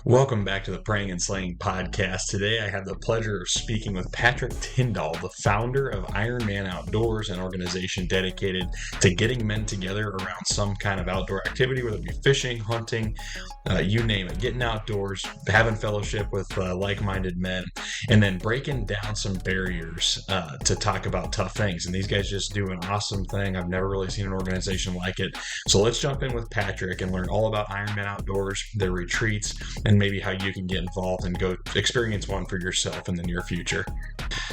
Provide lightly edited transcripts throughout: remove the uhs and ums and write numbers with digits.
Welcome back to the Praying and Slaying podcast. Today I have the pleasure of speaking with Patrick Tyndall, the founder of Ironman Outdoors, an organization dedicated to getting men together around some kind of outdoor activity, whether it be fishing, hunting, you name it, getting outdoors, having fellowship with like-minded men, and then breaking down some barriers to talk about tough things. And these guys just do an awesome thing. I've never really seen an organization like it. So let's jump in with Patrick and learn all about Ironman Outdoors, their retreats, and maybe how you can get involved and go experience one for yourself in the near future.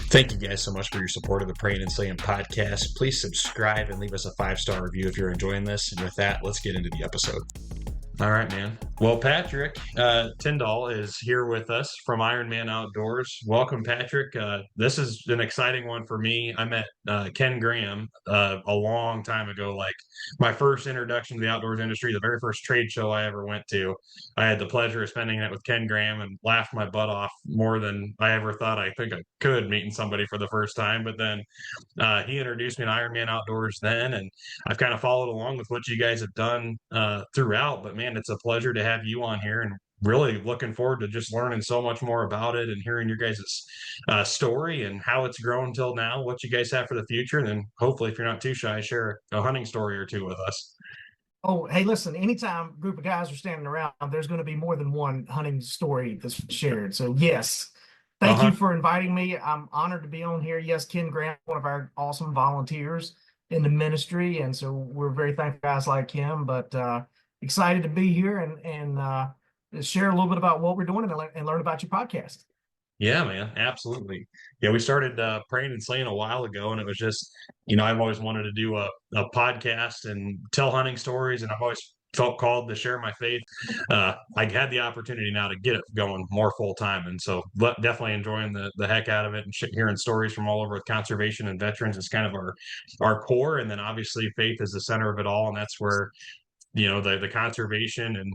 Thank you guys so much for your support of the Prayin and Slayin podcast. Please subscribe and leave us a 5-star review if you're enjoying this. And with that, let's get into the episode. All right, man. Well, Patrick Tyndall is here with us from Ironman Outdoors. Welcome, Patrick. This is an exciting one for me. I met Ken Graham a long time ago, like my first introduction to the outdoors industry, the very first trade show I ever went to. I had the pleasure of spending it with Ken Graham and laughed my butt off more than I ever thought I think I could meeting somebody for the first time. But then he introduced me to Ironman Outdoors then, and I've kind of followed along with what you guys have done throughout. But man, it's a pleasure to have you on here, and really looking forward to just learning so much more about it and hearing your guys' story and how it's grown till now, what you guys have for the future, and then hopefully, if you're not too shy, share a hunting story or two with us. Oh, hey, listen, anytime a group of guys are standing around, there's going to be more than one hunting story that's shared. So, yes, thank you for inviting me. I'm honored to be on here. Yes, Ken Grant, one of our awesome volunteers in the ministry. And so we're very thankful for guys like him, but excited to be here and share a little bit about what we're doing and learn about your podcast. Yeah, man, absolutely. Yeah, we started Praying and Slaying a while ago, and it was just, I've always wanted to do a podcast and tell hunting stories, and I've always felt called to share my faith. I had the opportunity now to get it going more full time, and so definitely enjoying the heck out of it and hearing stories from all over with conservation and veterans is kind of our core, and then obviously faith is the center of it all, and that's where the conservation and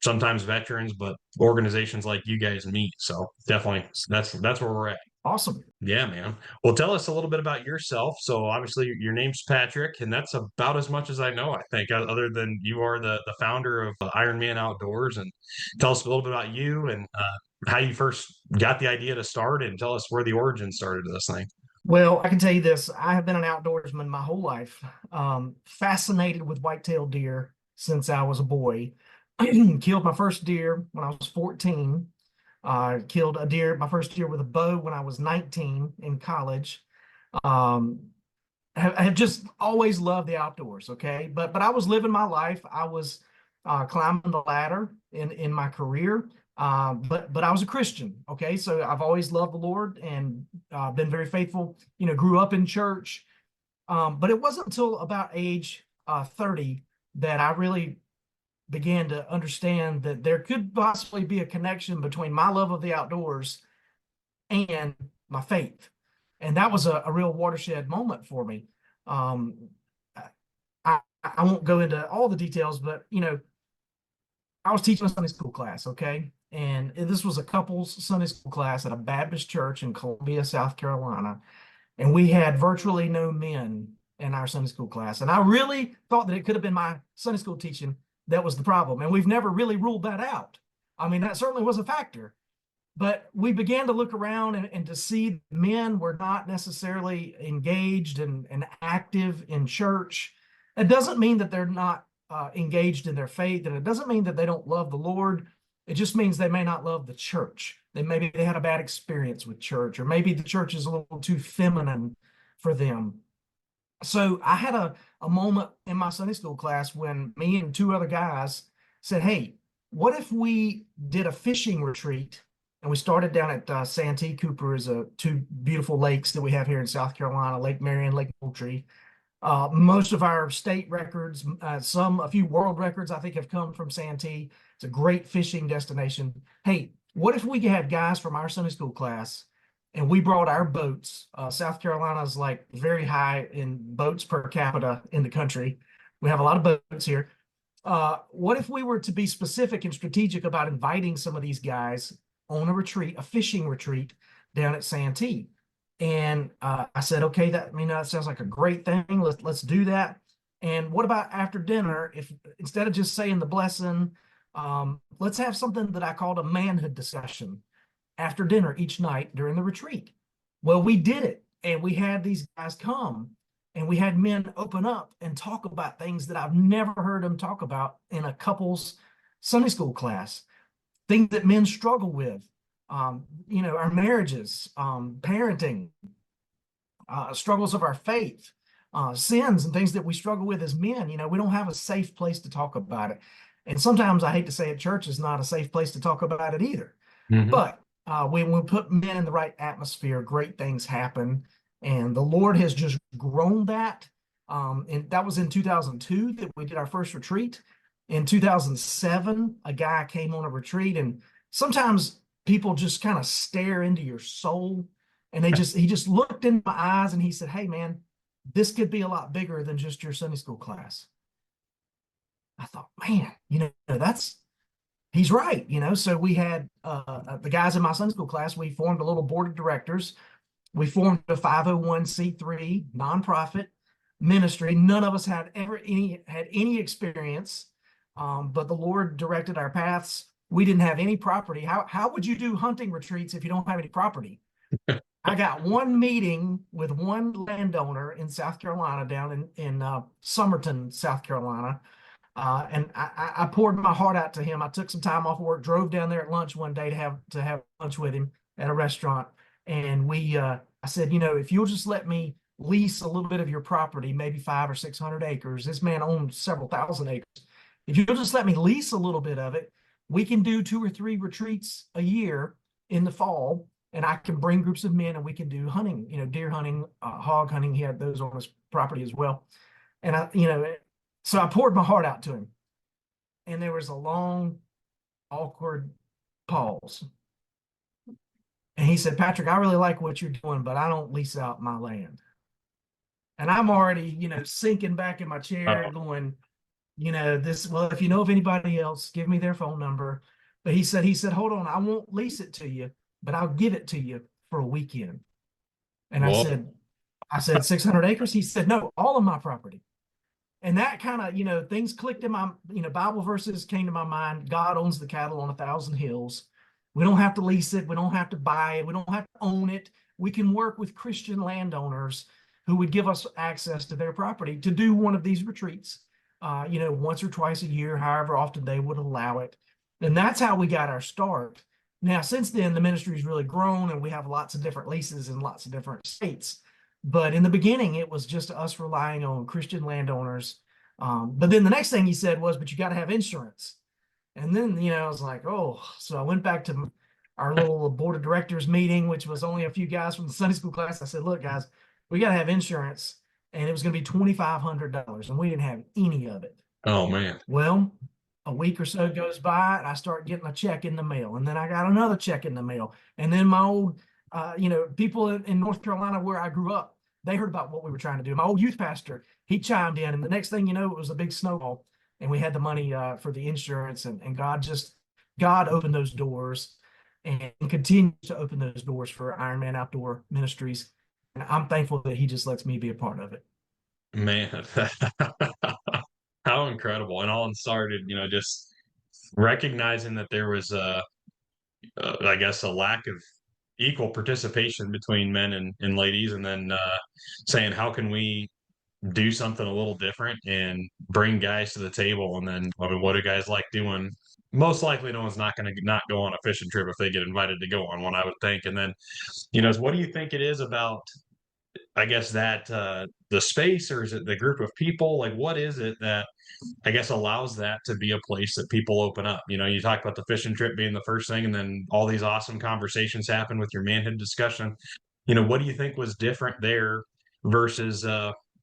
sometimes veterans, but organizations like you guys meet. So definitely that's where we're at. Awesome. Yeah, man. Well, tell us a little bit about yourself. So obviously your name's Patrick, and that's about as much as I know, I think, other than you are the founder of Ironman Outdoors. And tell us a little bit about you and how you first got the idea to start, and tell us where the origin started of this thing. Well, I can tell you this. I have been an outdoorsman my whole life, fascinated with white-tailed deer since I was a boy. Killed my first deer when I was 14. Killed my first deer with a bow when I was 19 in college. Have just always loved the outdoors, okay? But I was living my life. I was climbing the ladder in my career. But I was a Christian, okay? So I've always loved the Lord and been very faithful, grew up in church. But it wasn't until about age 30 that I really began to understand that there could possibly be a connection between my love of the outdoors and my faith. And that was a real watershed moment for me. I won't go into all the details, but, I was teaching a Sunday school class, okay? And this was a couples Sunday school class at a Baptist church in Columbia, South Carolina. And we had virtually no men in our Sunday school class. And I really thought that it could have been my Sunday school teaching that was the problem. And we've never really ruled that out. I mean, that certainly was a factor. But we began to look around and to see men were not necessarily engaged and active in church. It doesn't mean that they're not engaged in their faith, and it doesn't mean that they don't love the Lord. It just means they may not love the church. Maybe they had a bad experience with church, or maybe the church is a little too feminine for them. So I had a moment in my Sunday school class when me and two other guys said, hey, what if we did a fishing retreat? And we started down at Santee Cooper, is two beautiful lakes that we have here in South Carolina, Lake Marion, Lake Moultrie. Most of our state records, a few world records, I think, have come from Santee. It's a great fishing destination. Hey, what if we had guys from our Sunday school class and we brought our boats? South Carolina is like very high in boats per capita in the country. We have a lot of boats here. What if we were to be specific and strategic about inviting some of these guys on a retreat, a fishing retreat down at Santee? And I said, okay, that sounds like a great thing. Let's do that. And what about after dinner, if instead of just saying the blessing, Let's have something that I called a manhood discussion after dinner each night during the retreat. Well, we did it, and we had these guys come, and we had men open up and talk about things that I've never heard them talk about in a couple's Sunday school class, things that men struggle with, our marriages, parenting, struggles of our faith, sins and things that we struggle with as men. We don't have a safe place to talk about it. And sometimes I hate to say it, church is not a safe place to talk about it either. Hmm. But when we put men in the right atmosphere, great things happen. And the Lord has just grown that. And that was in 2002 that we did our first retreat. In 2007, a guy came on a retreat, and sometimes people just kind of stare into your soul. And he just looked in my eyes and he said, "Hey, man, this could be a lot bigger than just your Sunday school class." I thought, man, that's he's right. So we had the guys in my Sunday school class. We formed a little board of directors. We formed a 501c3 nonprofit ministry. None of us had any experience, but the Lord directed our paths. We didn't have any property. How would you do hunting retreats if you don't have any property? I got one meeting with one landowner in South Carolina, down in Somerton, South Carolina. And I poured my heart out to him. I took some time off work, drove down there at lunch one day to have lunch with him at a restaurant. And I said, if you'll just let me lease a little bit of your property, maybe 500 or 600 acres. This man owned several thousand acres. If you'll just let me lease a little bit of it, we can do 2 or 3 retreats a year in the fall, and I can bring groups of men and we can do hunting, deer hunting, hog hunting. He had those on his property as well. And so I poured my heart out to him, and there was a long, awkward pause. And he said, "Patrick, I really like what you're doing, but I don't lease out my land." And I'm already, sinking back in my chair Oh, going, well, if you know of anybody else, give me their phone number. But he said, "Hold on, I won't lease it to you, but I'll give it to you for a weekend." And I well, said, I said, 600 acres? He said, "No, all of my property." And that kind of, things clicked in my, Bible verses came to my mind. God owns the cattle on 1,000 hills. We don't have to lease it. We don't have to buy it. We don't have to own it. We can work with Christian landowners who would give us access to their property to do one of these retreats, once or twice a year, however often they would allow it. And that's how we got our start. Now, since then, the ministry's really grown, and we have lots of different leases in lots of different states. But in the beginning, it was just us relying on Christian landowners. But then the next thing he said was, "But you got to have insurance." And then, I was like, oh. So I went back to our little board of directors meeting, which was only a few guys from the Sunday school class. I said, "Look, guys, we got to have insurance." And it was going to be $2,500, and we didn't have any of it. oh man. Well, a week or so goes by, and I start getting a check in the mail, and then I got another check in the mail, and then my old, people in North Carolina where I grew up, they heard about what we were trying to do. My old youth pastor, he chimed in, and the next thing you know, it was a big snowball, and we had the money for the insurance, and God opened those doors, and continues to open those doors for Ironman Outdoor Ministries, and I'm thankful that He just lets me be a part of it. Man, how incredible. And all it started, just recognizing that there was I guess, a lack of equal participation between men and ladies, and then saying, how can we do something a little different and bring guys to the table? And then, I mean, what do guys like doing? Most likely, no one's not going to not go on a fishing trip if they get invited to go on one, I would think. And then, what do you think it is about, I guess, that the space, or is it the group of people? Like, what is it that I guess allows that to be a place that people open up? You talk about the fishing trip being the first thing, and then all these awesome conversations happen with your manhood discussion. What do you think was different there versus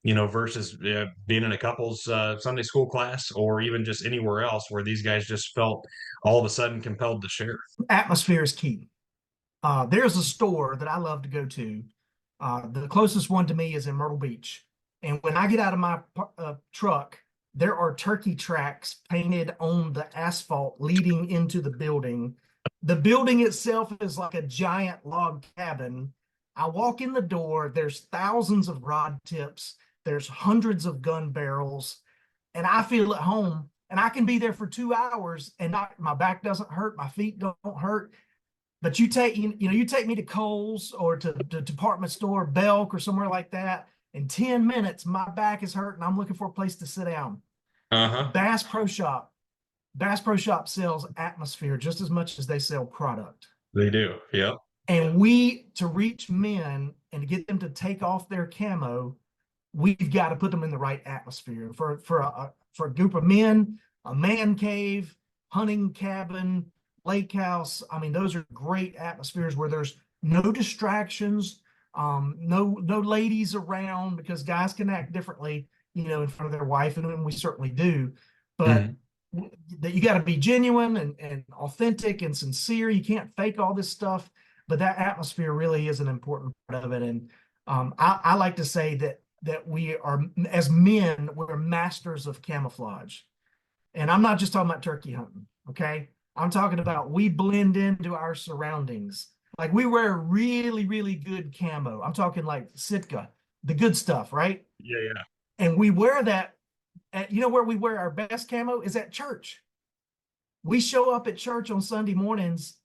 being in a couple's Sunday school class, or even just anywhere else where these guys just felt all of a sudden compelled to share? Atmosphere is key. There's a store that I love to go to. The closest one to me is in Myrtle Beach. And when I get out of my truck, there are turkey tracks painted on the asphalt leading into the building. The building itself is like a giant log cabin. I walk in the door, there's thousands of rod tips, there's hundreds of gun barrels, and I feel at home. and I can be there for 2 hours and not, my back doesn't hurt, my feet don't hurt. But you take me to Kohl's or to the department store, Belk or somewhere like that. In 10 minutes, my back is hurt and I'm looking for a place to sit down. Uh-huh. Bass Pro Shop. Bass Pro Shop sells atmosphere just as much as they sell product. They do. Yep. And to reach men and to get them to take off their camo, we've got to put them in the right atmosphere. For a group of men, a man cave, hunting cabin, lake house. I mean, those are great atmospheres where there's no distractions, no ladies around, because guys can act differently, in front of their wife, and we certainly do. But that you got to be genuine and authentic and sincere. You can't fake all this stuff, but that atmosphere really is an important part of it. And I like to say that we are, as men, we're masters of camouflage. And I'm not just talking about turkey hunting, okay? I'm talking about we blend into our surroundings. Like we wear really, really good camo. I'm talking like Sitka, the good stuff, right? Yeah, yeah. And we wear that where we wear our best camo is at church. We show up at church on Sunday mornings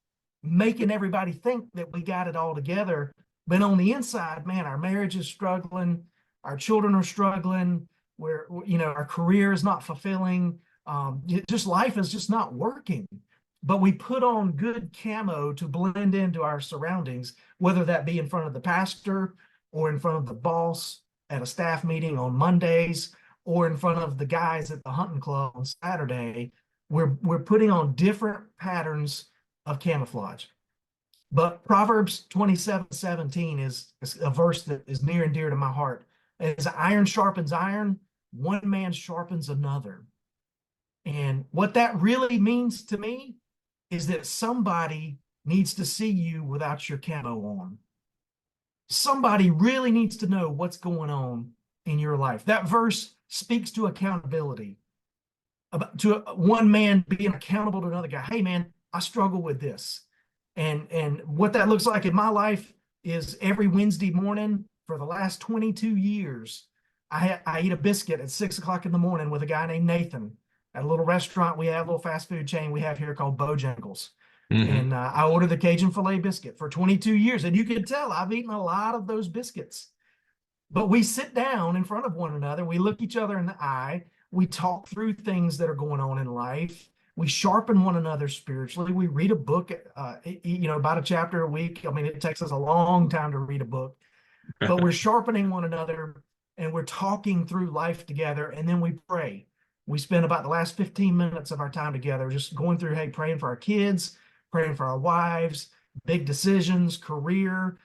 making everybody think that we got it all together. But on the inside, man, our marriage is struggling. Our children are struggling. Our career is not fulfilling. Just life is just not working. But we put on good camo to blend into our surroundings, whether that be in front of the pastor or in front of the boss at a staff meeting on Mondays, or in front of the guys at the hunting club on Saturday. We're putting on different patterns of camouflage. But Proverbs 27:17 is a verse that is near and dear to my heart. As iron sharpens iron, one man sharpens another. And what that really means to me is that somebody needs to see you without your camo on. Somebody really needs to know what's going on in your life. That verse speaks to accountability, to one man being accountable to another guy. Hey, man, I struggle with this. And what that looks like in my life is every Wednesday morning for the last 22 years, I eat a biscuit at 6 o'clock in the morning with a guy named Nathan at a little restaurant we have, a little fast food chain we have here called Bojangles. And I ordered the Cajun filet biscuit for 22 years. And you can tell I've eaten a lot of those biscuits. But we sit down in front of one another. We look each other in the eye. We talk through things that are going on in life. We sharpen one another spiritually. We read a book, about a chapter a week. I mean, it takes us a long time to read a book. But we're sharpening one another, and we're talking through life together. And then we pray. We spend about the last 15 minutes of our time together just going through, hey, praying for our kids, praying for our wives, big decisions, career,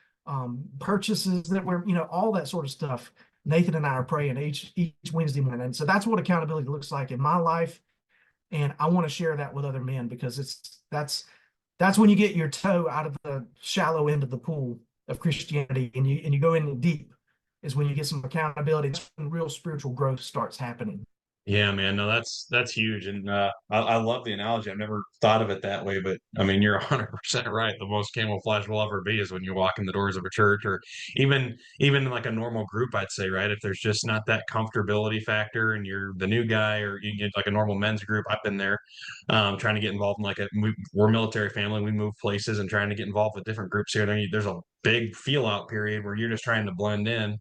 purchases that we're, all that sort of stuff. Nathan and I are praying each Wednesday morning. And so that's what accountability looks like in my life. And I want to share that with other men, because that's when you get your toe out of the shallow end of the pool of Christianity and you go in deep, is when you get some accountability. That's when real spiritual growth starts happening. Yeah, man. No, that's huge. And I love the analogy. I've never thought of it that way, but I mean, you're 100% right. The most camouflage will ever be is when you walk in the doors of a church, or even like a normal group, I'd say, right? If there's just not that comfortability factor and you're the new guy, or you get like a normal men's group, I've been there, trying to get involved in we're a military family. We move places and trying to get involved with different groups here. There's a big feel out period where you're just trying to blend in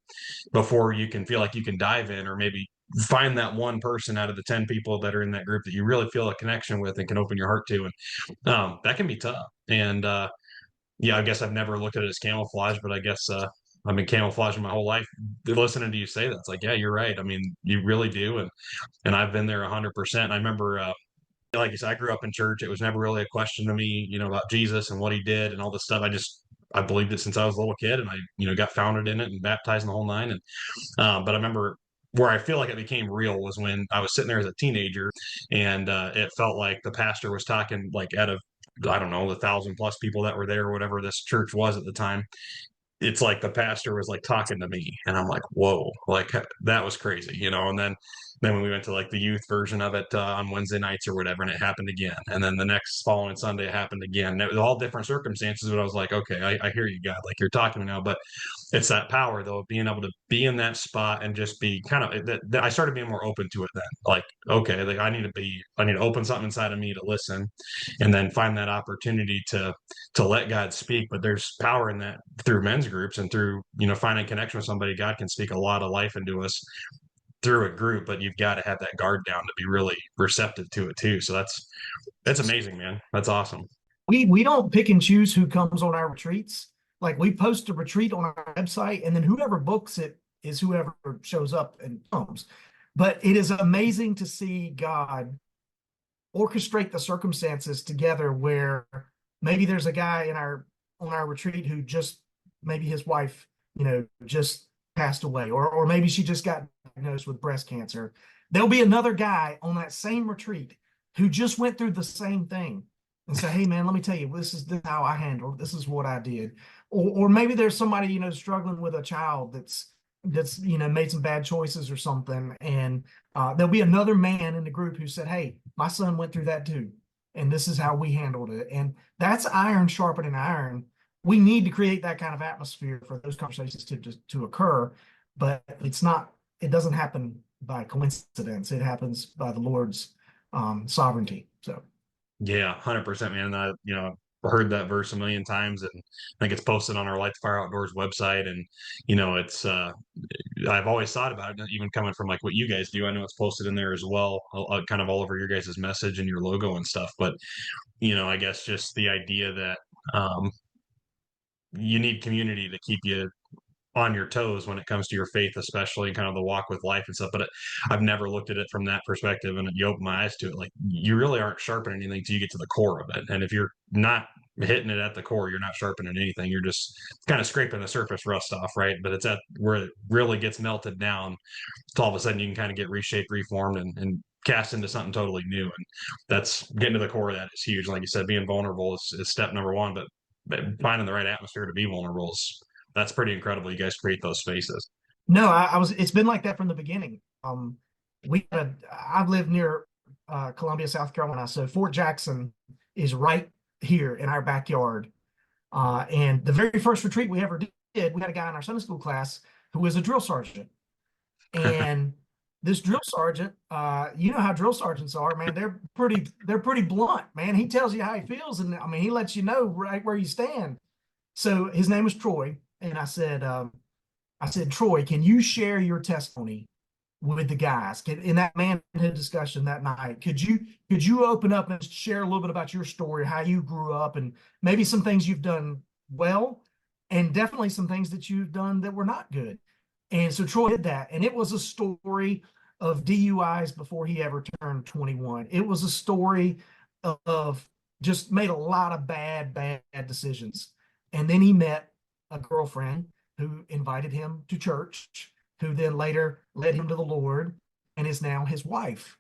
before you can feel like you can dive in, or maybe find that one person out of the 10 people that are in that group that you really feel a connection with and can open your heart to. And that can be tough. And yeah, I guess I've never looked at it as camouflage, but I guess I've been camouflaging my whole life. Listening to you say that, it's like, yeah, you're right. I mean, you really do. And I've been there 100%. I remember, like you said, I grew up in church. It was never really a question to me, about Jesus and what he did and all this stuff. I believed it since I was a little kid, and I, got founded in it and baptized in the whole nine. And but I remember where I feel like it became real was when I was sitting there as a teenager, and it felt like the pastor was talking, like, out of, I don't know, the 1,000+ people that were there, or whatever this church was at the time. It's like the pastor was like talking to me, and I'm like, whoa, like that was crazy. And then Then when we went to like the youth version of it on Wednesday nights or whatever, and it happened again. And then the next following Sunday it happened again. And it was all different circumstances, but I was like, okay, I hear you, God, like you're talking now. But it's that power though, of being able to be in that spot and just be kind of that I started being more open to it then. Like, okay, like I need to open something inside of me to listen and then find that opportunity to let God speak. But there's power in that through men's groups and through, finding connection with somebody. God can speak a lot of life into us through a group, but you've got to have that guard down to be really receptive to it too. So that's amazing, man. That's awesome. We don't pick and choose who comes on our retreats. Like we post a retreat on our website, and then whoever books it is whoever shows up and comes. But it is amazing to see God orchestrate the circumstances together where maybe there's a guy in our on our retreat who just maybe his wife, just passed away, or maybe she just got diagnosed with breast cancer. There'll be another guy on that same retreat who just went through the same thing and say, hey man, let me tell you, this is how I handled, this is what I did. Or maybe there's somebody, struggling with a child that's made some bad choices or something, and there'll be another man in the group who said, hey, my son went through that too, and this is how we handled it. And that's iron sharpening iron. We need to create that kind of atmosphere for those conversations to occur, but it doesn't happen by coincidence. It happens by the Lord's sovereignty. So Yeah, 100%, man. Heard that verse a million times, and I think it's posted on our Light the Fire Outdoors website. And it's I've always thought about it, even coming from like what you guys do. I know it's posted in there as well, kind of all over your guys' message and your logo and stuff. But I guess just the idea that you need community to keep you on your toes when it comes to your faith, especially kind of the walk with life and stuff. But I've never looked at it from that perspective, and you open my eyes to it. Like you really aren't sharpening anything till you get to the core of it. And if you're not hitting it at the core, you're not sharpening anything. You're just kind of scraping the surface rust off, right? But it's at where it really gets melted down. So all of a sudden you can kind of get reshaped, reformed, and cast into something totally new. And that's getting to the core of that is huge. Like you said, being vulnerable is step number one, but finding the right atmosphere to be vulnerable is that's pretty incredible. You guys create those spaces. no, it's been like that from the beginning. I've lived near Columbia, South Carolina, so Fort Jackson is right here in our backyard. And the very first retreat we ever did, we had a guy in our Sunday school class who was a drill sergeant. And this drill sergeant, you know how drill sergeants are, man. They're pretty blunt, man. He tells you how he feels, and I mean, he lets you know right where you stand. So his name was Troy, and I said, Troy, can you share your testimony with the guys in that manhood discussion that night? Could you open up and share a little bit about your story, how you grew up, and maybe some things you've done well, and definitely some things that you've done that were not good. And so Troy did that, and it was a story of DUIs before he ever turned 21. It was a story of just made a lot of bad decisions. And then he met a girlfriend who invited him to church, who then later led him to the Lord and is now his wife.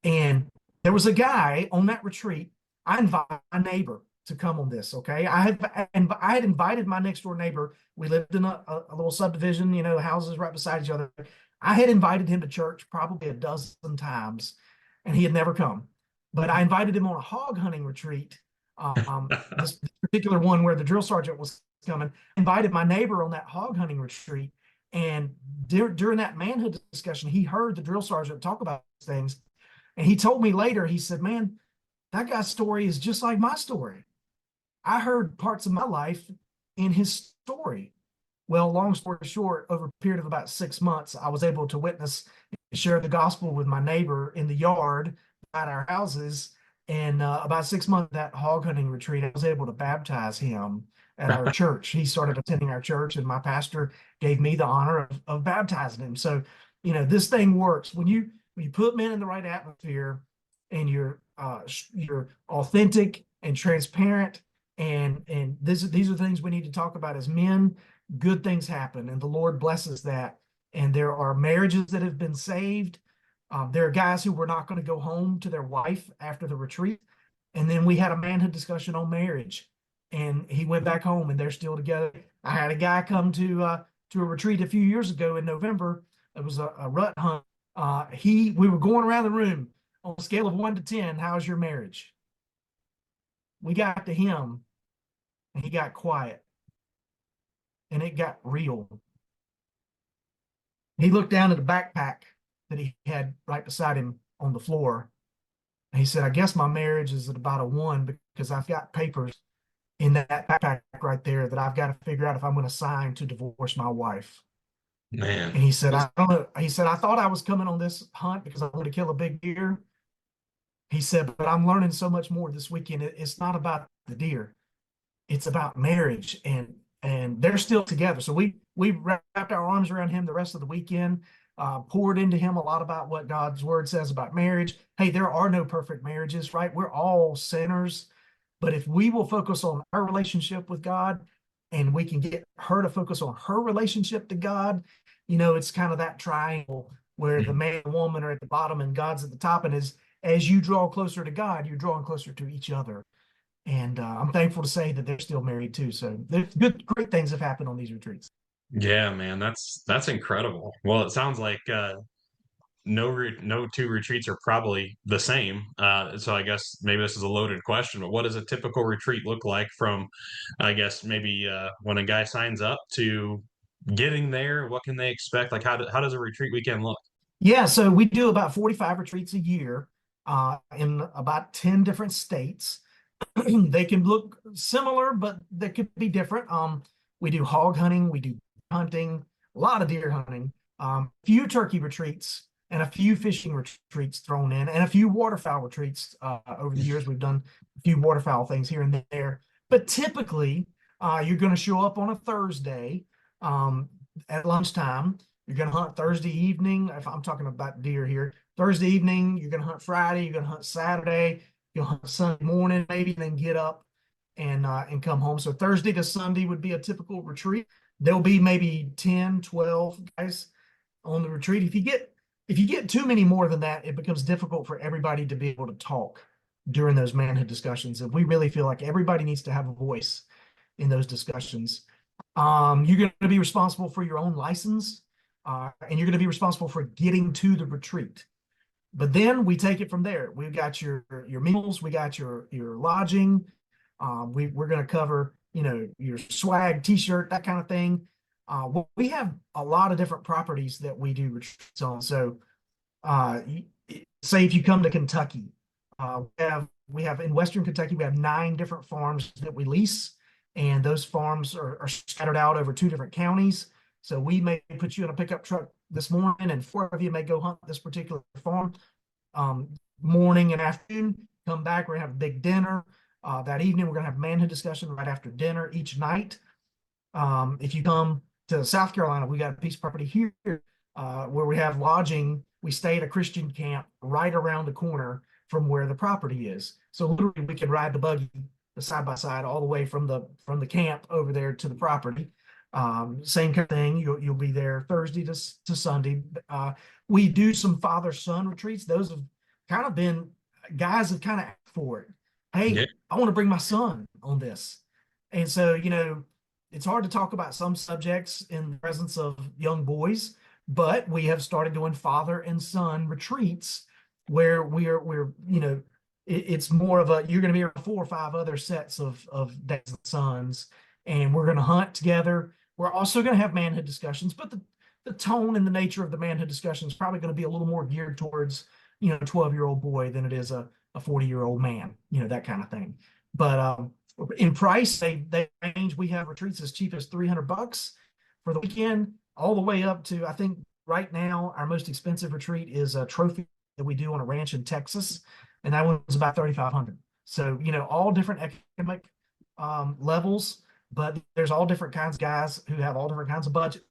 And there was a guy on that retreat. I invited my neighbor to come on this. Okay. I had invited my next door neighbor. We lived in a little subdivision, houses right beside each other. I had invited him to church probably a dozen times, and he had never come. But I invited him on a hog hunting retreat. This particular one where the drill sergeant was coming, invited my neighbor on that hog hunting retreat. And during that manhood discussion, he heard the drill sergeant talk about these things. And he told me later, he said, man, that guy's story is just like my story. I heard parts of my life in his story. Well, long story short, over a period of about 6 months, I was able to witness and share the gospel with my neighbor in the yard at our houses. And about 6 months of that hog hunting retreat, I was able to baptize him at our church. He started attending our church, and my pastor gave me the honor of baptizing him. So, this thing works when you put men in the right atmosphere, and you're authentic and transparent, and these are things we need to talk about as men. Good things happen, and the Lord blesses that. And there are marriages that have been saved. There are guys who were not going to go home to their wife after the retreat. And then we had a manhood discussion on marriage, and he went back home, and they're still together. I had a guy come to a retreat a few years ago in November. It was a rut hunt We were going around the room on a scale of 1 to 10. How's your marriage? We got to him, and he got quiet, and it got real. He looked down at the backpack that he had right beside him on the floor. And he said, I guess my marriage is at about a 1 because I've got papers in that backpack right there that I've got to figure out if I'm going to sign to divorce my wife. Man. And he said, I don't know. He said, I thought I was coming on this hunt because I wanted to kill a big deer. He said, but I'm learning so much more this weekend. It's not about the deer. It's about marriage, and they're still together. So we wrapped our arms around him the rest of the weekend, poured into him a lot about what God's word says about marriage. Hey, there are no perfect marriages, right? We're all sinners. But if we will focus on our relationship with God, and we can get her to focus on her relationship to God, it's kind of that triangle where the man and woman are at the bottom and God's at the top. And as you draw closer to God, you're drawing closer to each other. And I'm thankful to say that they're still married too. So there's great things have happened on these retreats. Yeah, man, that's incredible. Well, it sounds like no two retreats are probably the same. So I guess maybe this is a loaded question, but what does a typical retreat look like from, I guess maybe when a guy signs up to getting there? What can they expect? Like how does a retreat weekend look? Yeah, so we do about 45 retreats a year in about 10 different states. They can look similar, but they could be different. We do hog hunting, we do hunting, a lot of deer hunting, few turkey retreats, and a few fishing retreats thrown in, and a few waterfowl retreats. Over the years, we've done a few waterfowl things here and there. But typically, you're going to show up on a Thursday at lunchtime. You're going to hunt Thursday evening. If I'm talking about deer here, Thursday evening, you're going to hunt Friday, you're going to hunt Saturday, you'll hunt Sunday morning, maybe, and then get up and come home. So Thursday to Sunday would be a typical retreat. There'll be maybe 10, 12 guys on the retreat. If you get too many more than that, it becomes difficult for everybody to be able to talk during those manhood discussions. And we really feel like everybody needs to have a voice in those discussions. You're going to be responsible for your own license, and you're going to be responsible for getting to the retreat. But then we take it from there. We've got your meals, we got your lodging. We're going to cover your swag, t-shirt, that kind of thing. We have a lot of different properties that we do retreats on. So say if you come to Kentucky, we have in Western Kentucky, we have 9 different farms that we lease, and those farms are scattered out over 2 different counties. So we may put you in a pickup truck this morning, and 4 of you may go hunt this particular farm morning and afternoon. Come back, we're gonna have a big dinner. That evening, we're gonna have manhood discussion right after dinner each night. If you come to South Carolina, we got a piece of property here where we have lodging. We stay at a Christian camp right around the corner from where the property is. So literally, we can ride the buggy, the side by side, all the way from the camp over there to the property. Same kind of thing. You'll be there Thursday to Sunday. We do some father-son retreats. Those have kind of been guys have kind of asked for it. Yeah. Hey, I want to bring my son on this. And so, it's hard to talk about some subjects in the presence of young boys, but we have started doing father and son retreats where it's more of you're going to be around 4 or 5 other sets of dads and sons, and we're going to hunt together. We're also going to have manhood discussions, but the tone and the nature of the manhood discussion is probably going to be a little more geared towards, a 12-year-old boy than it is a 40-year-old man, that kind of thing. But in price, they range. We have retreats as cheap as $300 for the weekend, all the way up to, I think right now, our most expensive retreat is a trophy that we do on a ranch in Texas, and that one was about $3,500. So, all different economic levels, but there's all different kinds of guys who have all different kinds of budgets.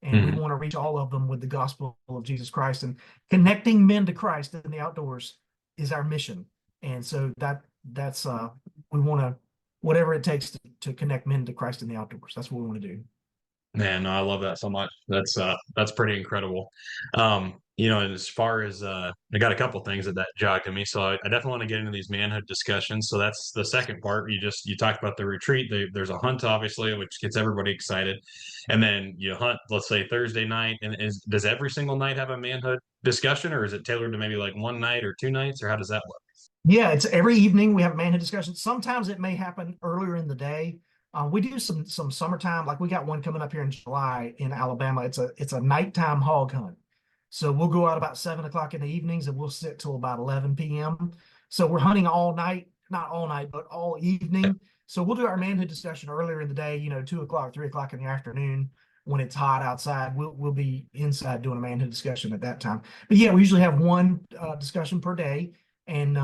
And we want to reach all of them with the gospel of Jesus Christ, and connecting men to Christ in the outdoors is our mission. And so that's we want to, whatever it takes to connect men to Christ in the outdoors. That's what we want to do. Man, no, I love that so much. That's pretty incredible. And as far as I got a couple things that jogged to me, so I definitely want to get into these manhood discussions. So that's the second part. You talked about the retreat. There's a hunt, obviously, which gets everybody excited, and then you hunt. Let's say Thursday night, and does every single night have a manhood discussion, or is it tailored to maybe like one night or 2 nights, or how does that work? Yeah, it's every evening we have manhood discussions. Sometimes it may happen earlier in the day. We do some summertime, like we got one coming up here in July in Alabama. It's a nighttime hog hunt. So we'll go out about 7 o'clock in the evenings and we'll sit till about 11 p.m. So we're hunting all night, not all night, but all evening. So we'll do our manhood discussion earlier in the day, 2 o'clock, 3 o'clock in the afternoon when it's hot outside. We'll be inside doing a manhood discussion at that time. But yeah, we usually have one discussion per day, and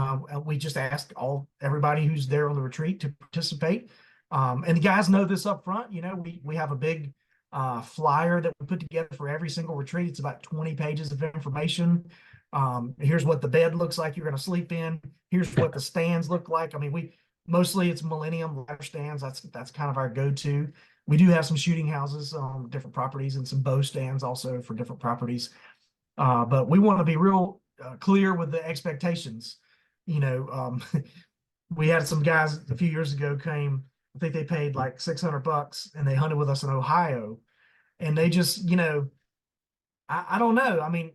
we just ask everybody who's there on the retreat to participate. And the guys know this up front. We have a big flyer that we put together for every single retreat. It's about 20 pages of information. Here's what the bed looks like you're going to sleep in. Here's what the stands look like. I mean, mostly it's Millennium ladder stands. That's kind of our go-to. We do have some shooting houses on different properties and some bow stands also for different properties. But we want to be real clear with the expectations. We had some guys a few years ago came. I think they paid like $600 and they hunted with us in Ohio, and they just, I don't know. I mean,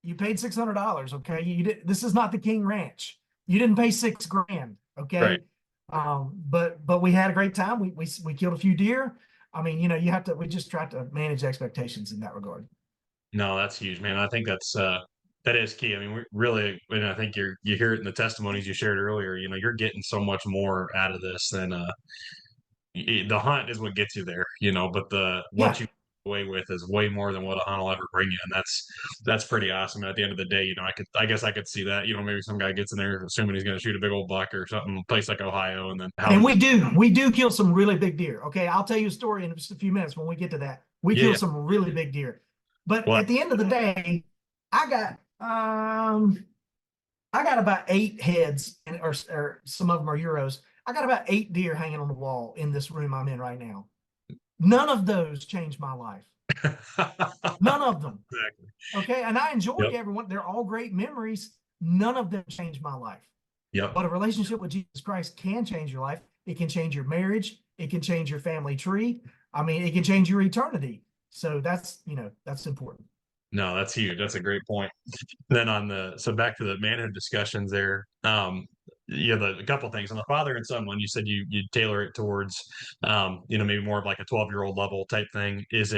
you paid $600, okay? This is not the King Ranch. You didn't pay $6 grand, Right. okay? But we had a great time. We killed a few deer. I mean, we just try to manage expectations in that regard. No, that's huge, man. I think that is key. I mean, we really, and I think you hear it in the testimonies you shared earlier. You're getting so much more out of this than the hunt is what gets you there. But the what Yeah. you get away with is way more than what a hunt will ever bring you, and that's pretty awesome. And at the end of the day, I guess I could see that. Maybe some guy gets in there assuming he's going to shoot a big old buck or something, place like Ohio, and then how? And we do kill some really big deer. Okay, I'll tell you a story in just a few minutes when we get to that. We Yeah, kill yeah. some really big deer. But Well, at the end of the day, I got I got about 8 heads, or some of them are euros. I got about 8 deer hanging on the wall in this room I'm in right now. None of those changed my life. None of them. exactly. Okay, and I enjoyed Yep. everyone. They're all great memories. None of them changed my life. Yep. But a relationship with Jesus Christ can change your life. It can change your marriage. It can change your family tree. I mean, it can change your eternity. So that's important. No, that's huge. That's a great point. Then so back to the manhood discussions there. A couple things on the father and son one. You said you tailor it towards, maybe more of like a 12-year-old level type thing. Is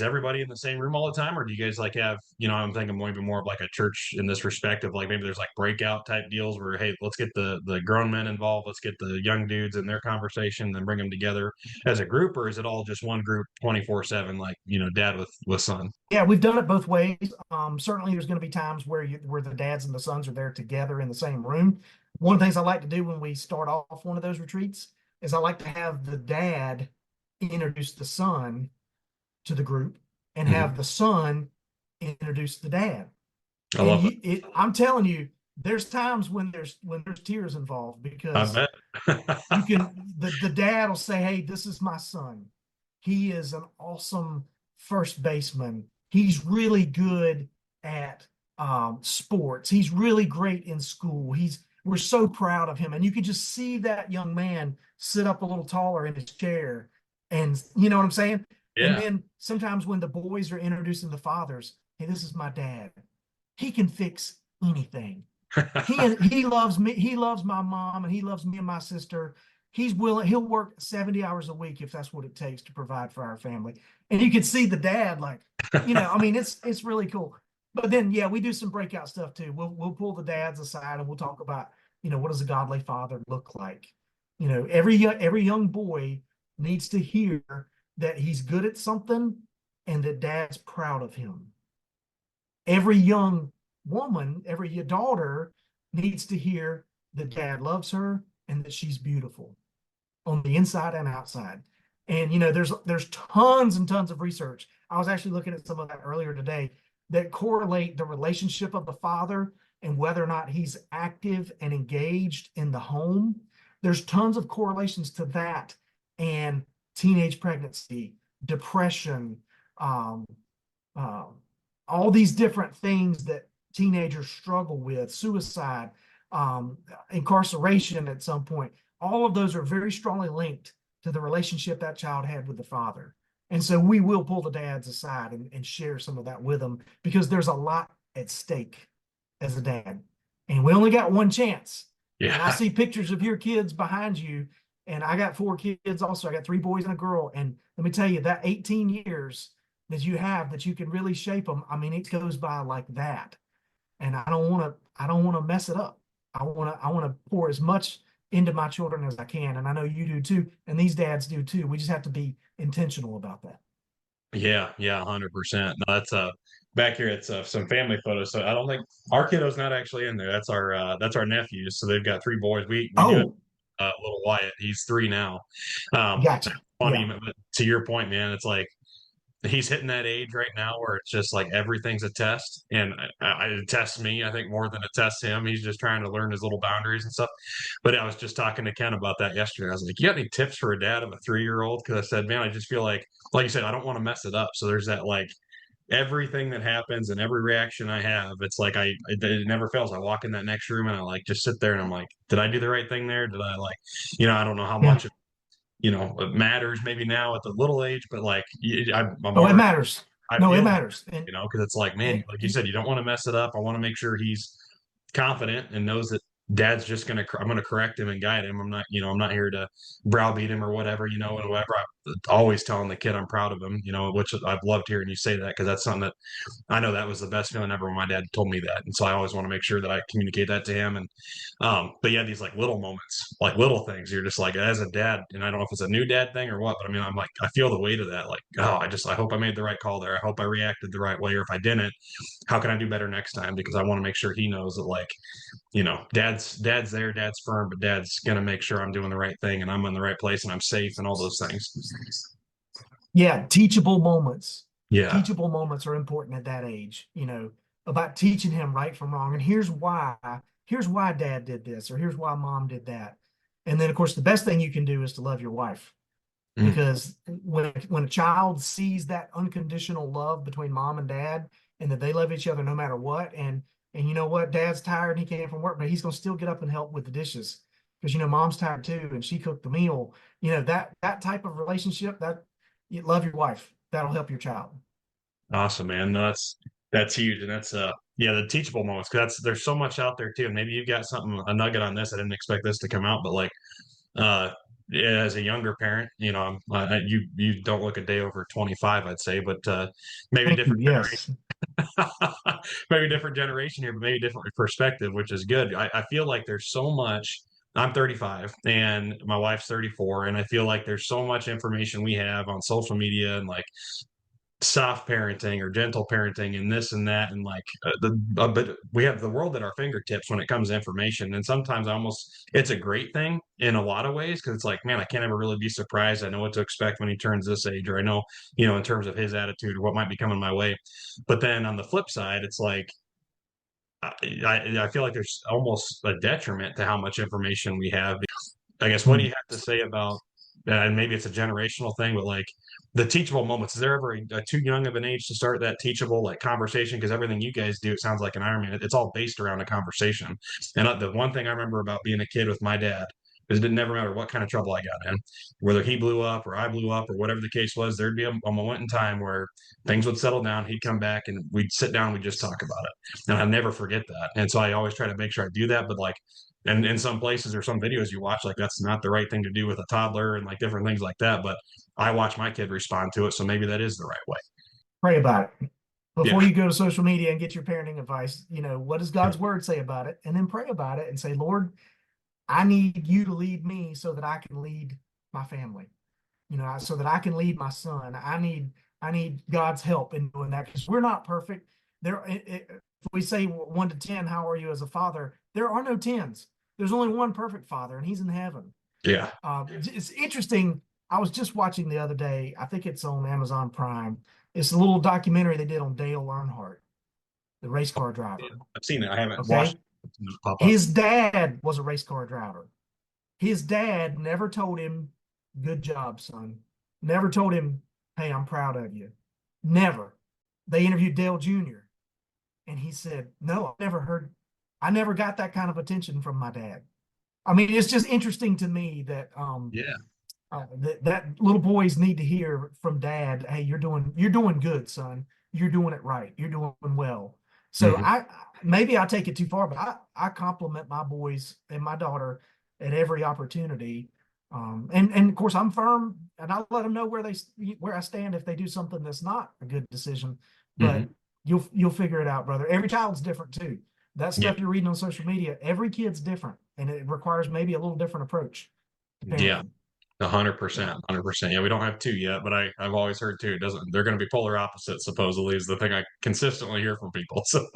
everybody in the same room all the time, or do you guys like have, I'm thinking maybe more of like a church in this respect of like maybe there's like breakout type deals where, hey, let's get the grown men involved, let's get the young dudes in their conversation, then bring them together as a group, or is it all just one group 24/7, like dad with son? Yeah, we've done it both ways. Certainly, there's going to be times where the dads and the sons are there together in the same room. One of the things I like to do when we start off one of those retreats is I like to have the dad introduce the son to the group and Mhm. have the son introduce the dad. I And love it. I'm telling you, there's times when there's tears involved I because bet. the dad will say, "Hey, this is my son. He is an awesome first baseman. He's really good at sports. He's really great in school. We're so proud of him." And you could just see that young man sit up a little taller in his chair, and you know what I'm saying. And Yeah. then sometimes when the boys are introducing the fathers, "Hey, this is my dad. He can fix anything. He loves me. He loves my mom, and he loves me and my sister. He'll work 70 hours a week if that's what it takes to provide for our family." And you can see the dad, like, I mean, it's really cool. But then, yeah, we do some breakout stuff too. We'll pull the dads aside and we'll talk about, what does a godly father look like? Every young boy needs to hear that he's good at something and that dad's proud of him. Every young woman, every daughter needs to hear that dad loves her and that she's beautiful on the inside and outside. And there's tons and tons of research. I was actually looking at some of that earlier today that correlate the relationship of the father and whether or not he's active and engaged in the home. There's tons of correlations to that and teenage pregnancy, depression, um, uh, all these different things that teenagers struggle with, suicide, um, incarceration at some point. All of those are very strongly linked to the relationship that child had with the father. And so we will pull the dads aside and share some of that with them because there's a lot at stake as a dad. And we only got one chance. And I Yeah. see pictures of your kids behind you. And I got 4 kids also. I got 3 boys and a girl. And let me tell you, that 18 years that you have that you can really shape them, I mean, it goes by like that. And I don't want to mess it up. I want to pour as much into my children as I can. And I know you do too. And these dads do too. We just have to be intentional about that. Yeah, yeah, 100%. No, that's back here. It's some family photos. So I don't think our kiddo's not actually in there. That's our nephews. So they've got three boys. We do have Oh, little Wyatt. He's three now. gotcha. Funny, Yeah. but to your point, man, it's like he's hitting that age right now where it's just like everything's a test, and it tests me, I think, more than it tests him. He's just trying to learn his little boundaries and stuff. But I was just talking to Ken about that yesterday. I was like, you got any tips for a dad of a 3 year old? Because I said, man, I just feel like you said, I don't want to mess it up. So there's that, like, everything that happens and every reaction I have, it's like it never fails. I walk in that next room and I like just sit there and I'm like, did I do the right thing there? Did I, like, I don't know how Yeah. much it matters maybe now at the little age, but like I'm Oh, it already, matters. I No, it feel that, matters. because it's like, man, And like you said, you don't want to mess it up. I want to make sure he's confident and knows that dad's just I'm gonna correct him and guide him. I'm not here to browbeat him or whatever, and whatever. I'm always telling the kid I'm proud of him, which I've loved hearing you say that, because that's something that I know that was the best feeling ever when my dad told me that. And so I always want to make sure that I communicate that to him. And, but yeah, these like little moments, like little things, you're just like, as a dad, and I don't know if it's a new dad thing or what, but I mean, I'm like, I feel the weight of that. Like, oh, I hope I made the right call there. I hope I reacted the right way. Or if I didn't, how can I do better next time? Because I want to make sure he knows that, like, dad's there, dad's firm, but dad's going to make sure I'm doing the right thing and I'm in the right place and I'm safe and all those things. yeah, teachable moments. Yeah. Teachable moments are important at that age, about teaching him right from wrong. And here's why. Here's why dad did this, or here's why mom did that. And then, of course, the best thing you can do is to love your wife. Mm. Because when a child sees that unconditional love between mom and dad, and that they love each other no matter what, and you know what, dad's tired and he came from work, but he's going to still get up and help with the dishes because mom's tired too and she cooked the meal. That type of relationship, that you love your wife, that'll help your child. Awesome, man. No, that's huge, and that's yeah, the teachable moments. Because there's so much out there too. And maybe you've got something, a nugget on this. I didn't expect this to come out, but like, uh, yeah, as a younger parent, you don't look a day over 25, I'd say, but maybe Thank you. different Yes. generation, maybe different generation here, but maybe different perspective, which is good. I feel like there's so much. I'm 35 and my wife's 34, and I feel like there's so much information we have on social media and like soft parenting or gentle parenting and this and that, and like but we have the world at our fingertips when it comes to information. And sometimes almost it's a great thing in a lot of ways, because it's like, man, I can't ever really be surprised. I know what to expect when he turns this age, or I know, in terms of his attitude or what might be coming my way. But then on the flip side, it's like I feel like there's almost a detriment to how much information we have. I guess, what do you have to say about, and maybe it's a generational thing, but like the teachable moments? Is there ever too young of an age to start that teachable like conversation? Because everything you guys do, it sounds like an Ironman, it's all based around a conversation. And the one thing I remember about being a kid with my dad is it didn't never matter what kind of trouble I got in, whether he blew up or I blew up or whatever the case was, there'd be a moment in time where things would settle down. He'd come back and we'd sit down, and we'd just talk about it. And I'll never forget that. And so I always try to make sure I do that. But like, and in some places or some videos you watch, like that's not the right thing to do with a toddler and like different things like that. But I watch my kid respond to it, so maybe that is the right way. Pray about it before Yeah. you go to social media and get your parenting advice. What does God's word say about it? And then pray about it and say, Lord, I need you to lead me so that I can lead my family, so that I can lead my son. I need God's help in doing that because we're not perfect. If we say 1 to 10, how are you as a father? There are no tens. There's only one perfect father, and he's in heaven. Yeah. It's interesting. I was just watching the other day. I think it's on Amazon Prime. It's a little documentary they did on Dale Earnhardt, the race car driver. I've seen it. I haven't watched Okay. it pop up. His dad was a race car driver. His dad never told him, good job, son. Never told him, hey, I'm proud of you. Never. They interviewed Dale Jr. and he said, no, I never got that kind of attention from my dad. I mean, it's just interesting to me that Yeah. that little boys need to hear from dad, hey, you're doing good, son. You're doing it right. You're doing well. So Hmm. I maybe I take it too far, but I compliment my boys and my daughter at every opportunity. And of course I'm firm and I let them know where I stand if they do something that's not a good decision. Hmm. But you'll figure it out, brother. Every child's different too. That Yeah. stuff you're reading on social media, every kid's different, and it requires maybe a little different approach to Yeah. parenting. 100%, 100%. Yeah, we don't have two yet, but I've always heard two. It doesn't. They're going to be polar opposites. Supposedly, is the thing I consistently hear from people. So,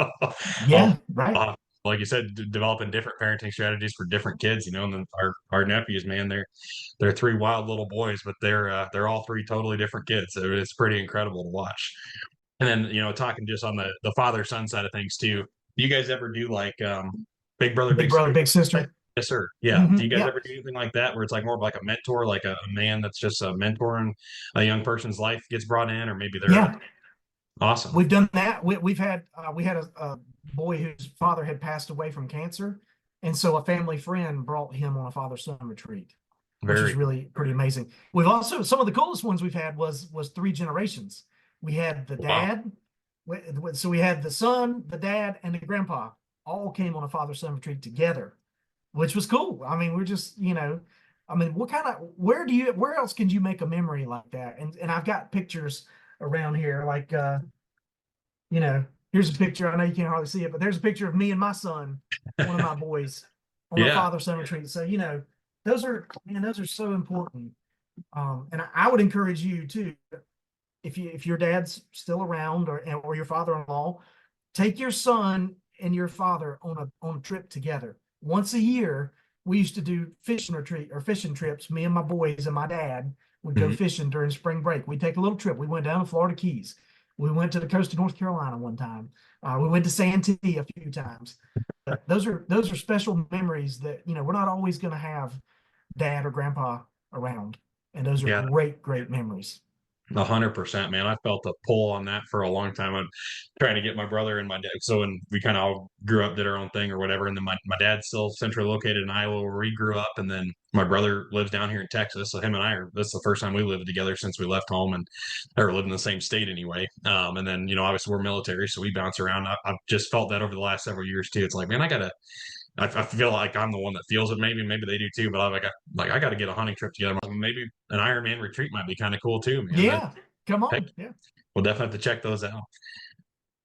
Yeah, I'll, right. like you said, developing different parenting strategies for different kids. You know, and then our nephews, man, they're three wild little boys, but they're all three totally different kids. So it's pretty incredible to watch. And then talking just on the father son side of things too. Do you guys ever do like big brother, Big big brother, sister? big sister. Yes, sir. Yeah. Do Hmm. you guys Yeah, ever do anything like that where it's like more of like a mentor, like a man that's just a mentor in a young person's life gets brought in, or maybe they're yeah. awesome. We've done that. We had a boy whose father had passed away from cancer, and so a family friend brought him on a father son retreat, which was Very cool. really pretty amazing. We've also some of the coolest ones we've had was three generations. We had the Wow. dad, so we had the son, the dad, and the grandpa all came on a father son retreat together, which was cool. I mean, we're just, I mean, where else can you make a memory like that? And I've got pictures around here, like, here's a picture. I know you can't hardly see it, but there's a picture of me and my son, one of my boys, on a Yeah. father-son retreat. So, those are so important. And I would encourage you too, if your dad's still around or your father-in-law, take your son and your father on a trip together. Once a year, we used to do fishing retreat or fishing trips. Me and my boys and my dad would go Mhm. fishing during spring break. We'd take a little trip. We went down to Florida Keys. We went to the coast of North Carolina one time. We went to Santee a few times. But those are special memories that we're not always going to have dad or grandpa around, and those are Yeah. great, great memories. 100%, man. I felt a pull on that for a long time. I'm trying to get my brother and my dad. So when we kind of all grew up, did our own thing or whatever. And then my dad's still centrally located in Iowa where we grew up. And then my brother lives down here in Texas. So him and this is the first time we lived together since we left home and or lived in the same state anyway. And then, obviously we're military, so we bounce around. I've just felt that over the last several years too. It's like, man, I feel like I'm the one that feels it. Maybe they do too. But I got to get a hunting trip together. Maybe an Ironman retreat might be kind of cool too, man. Yeah, come Heck, on. Yeah. we'll definitely have to check those out.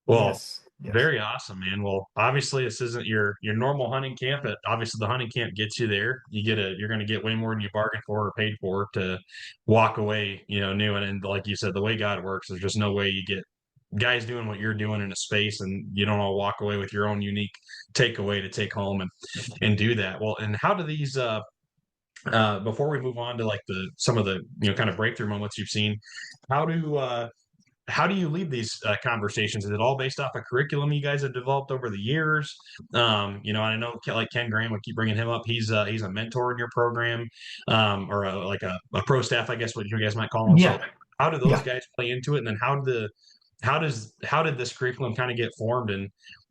Well, Yes. Yes. very awesome, man. Well, obviously this isn't your normal hunting camp. But obviously the hunting camp gets you there. You're going to get way more than you bargained for or paid for to walk away, new. And like you said, the way God works, there's just no way you get guys doing what you're doing in a space and you don't all walk away with your own unique takeaway to take home and do that. Well, and how do these before we move on to like the some of the kind of breakthrough moments you've seen, how do how do you lead these conversations? Is it all based off a curriculum you guys have developed over the years? I know like Ken Graham, we keep bringing him up. He's a mentor in your program, or like a pro staff, I guess what you guys might call him. So Yeah. how do those Yeah. guys play into it? And then how did this curriculum kind of get formed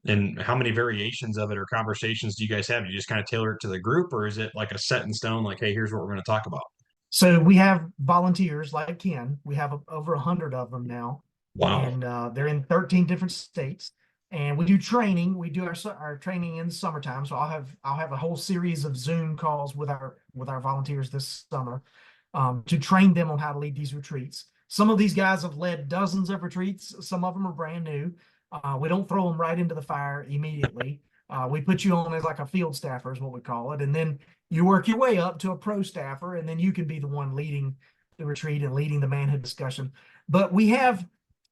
and how many variations of it or conversations do you guys have? Do you just kind of tailor it to the group, or is it like a set in stone, like, hey, here's what we're going to talk about? So we have volunteers like Ken. We have over 100 of them now, Wow. and they're in 13 different states. And we do training. We do our training in the summertime. So I'll have a whole series of Zoom calls with our volunteers this summer, to train them on how to lead these retreats. Some of these guys have led dozens of retreats. Some of them are brand new. We don't throw them right into the fire immediately. We put you on as like a field staffer is what we call it, and then you work your way up to a pro staffer, and then you can be the one leading the retreat and leading the manhood discussion. But we have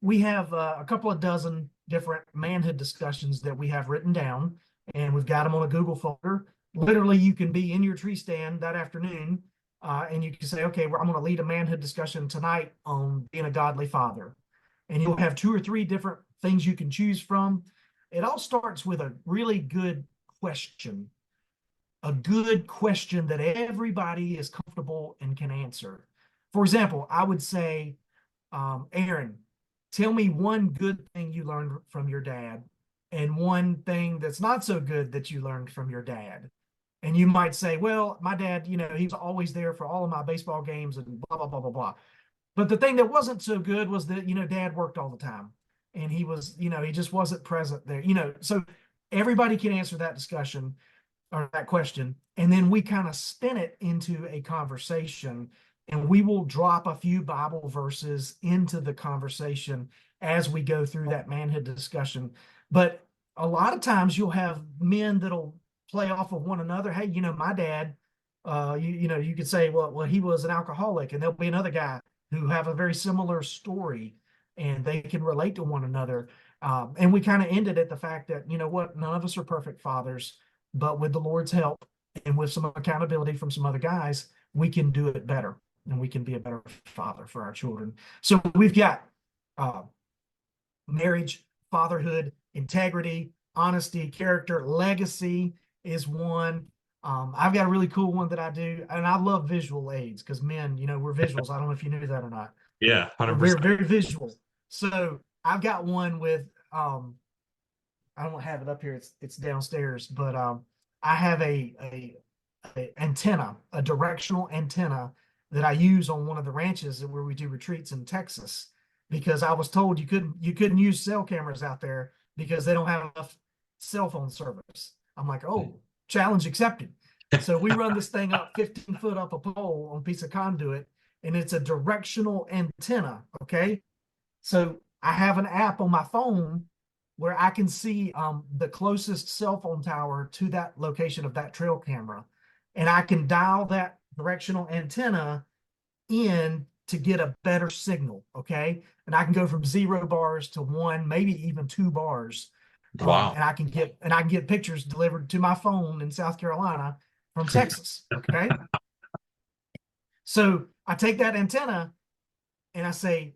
a couple of dozen different manhood discussions that we have written down, and we've got them on a Google folder. Literally, you can be in your tree stand that afternoon, and you can say, okay, well, I'm going to lead a manhood discussion tonight on being a godly father. And you'll have two or three different things you can choose from. It all starts with a really good question, a good question that everybody is comfortable and can answer. For example, I would say, Aaron, tell me one good thing you learned from your dad and one thing that's not so good that you learned from your dad. And you might say, well, my dad, he was always there for all of my baseball games and blah, blah, blah, blah, blah. But the thing that wasn't so good was that, dad worked all the time and he was, he just wasn't present there, so everybody can answer that discussion or that question. And then we kind of spin it into a conversation and we will drop a few Bible verses into the conversation as we go through that manhood discussion. But a lot of times you'll have men that'll play off of one another. Hey, my dad, you could say, well, he was an alcoholic, and there'll be another guy who have a very similar story and they can relate to one another. And we kind of ended at the fact that, none of us are perfect fathers, but with the Lord's help and with some accountability from some other guys, we can do it better and we can be a better father for our children. So we've got marriage, fatherhood, integrity, honesty, character, legacy is one. I've got a really cool one that I do, and I love visual aids because men, we're visuals. I don't know if you knew that or not. Yeah, 100%. We're very visual. So I've got one with I don't have it up here. It's downstairs, but I have a antenna, a directional antenna that I use on one of the ranches where we do retreats in Texas, because I was told you couldn't use cell cameras out there because they don't have enough cell phone service. I'm like, oh, challenge accepted. So we run this thing up 15 foot up a pole on a piece of conduit, and it's a directional antenna. Okay. So I have an app on my phone where I can see the closest cell phone tower to that location of that trail camera. And I can dial that directional antenna in to get a better signal. Okay. And I can go from 0 bars to 1, maybe even 2 bars. Wow. And I can get pictures delivered to my phone in South Carolina from Texas. Okay. So I take that antenna and I say,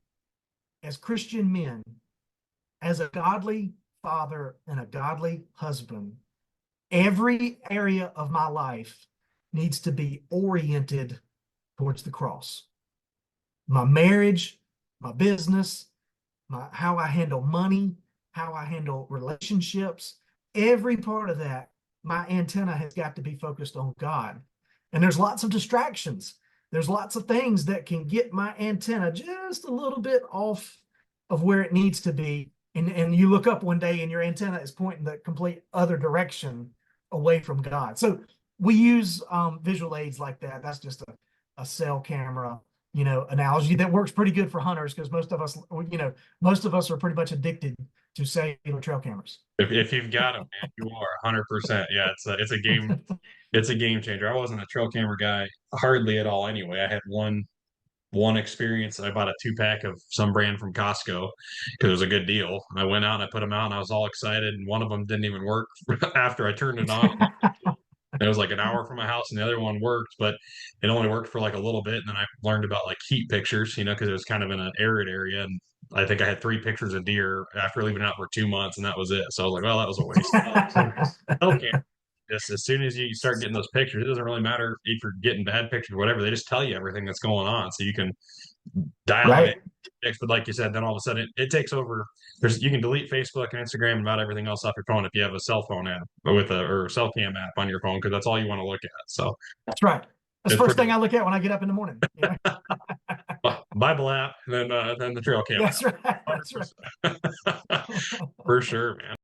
as Christian men, as a godly father and a godly husband, every area of my life needs to be oriented towards the cross. My marriage, my business, how I handle money, how I handle relationships, every part of that, my antenna has got to be focused on God. And there's lots of distractions. There's lots of things that can get my antenna just a little bit off of where it needs to be. And you look up one day and your antenna is pointing the complete other direction away from God. So we use visual aids like that. That's just a cell camera, analogy that works pretty good for hunters, because most of us are pretty much addicted to cellular trail cameras. If you've got them, man, you are 100%. Yeah, it's a game. It's a game changer. I wasn't a trail camera guy hardly at all anyway. I had one experience. I bought a 2-pack of some brand from Costco because it was a good deal. I went out and I put them out and I was all excited, and one of them didn't even work after I turned it on. It was like an hour from my house and the other one worked, but it only worked for like a little bit. And then I learned about like heat pictures, because it was kind of in an arid area. And I think I had 3 pictures of deer after leaving it out for 2 months, and that was it. So I was like, well, that was a waste. Okay. Just as soon as you start getting those pictures, it doesn't really matter if you're getting bad pictures or whatever. They just tell you everything that's going on, so you can dial Right. it. But like you said, then all of a sudden it takes over. You can delete Facebook and Instagram and about everything else off your phone if you have a cell phone app or cell cam app on your phone, because that's all you want to look at. So that's right. That's the first thing I look at when I get up in the morning. Bible app, then the trail cam. That's right. That's right. For sure, man.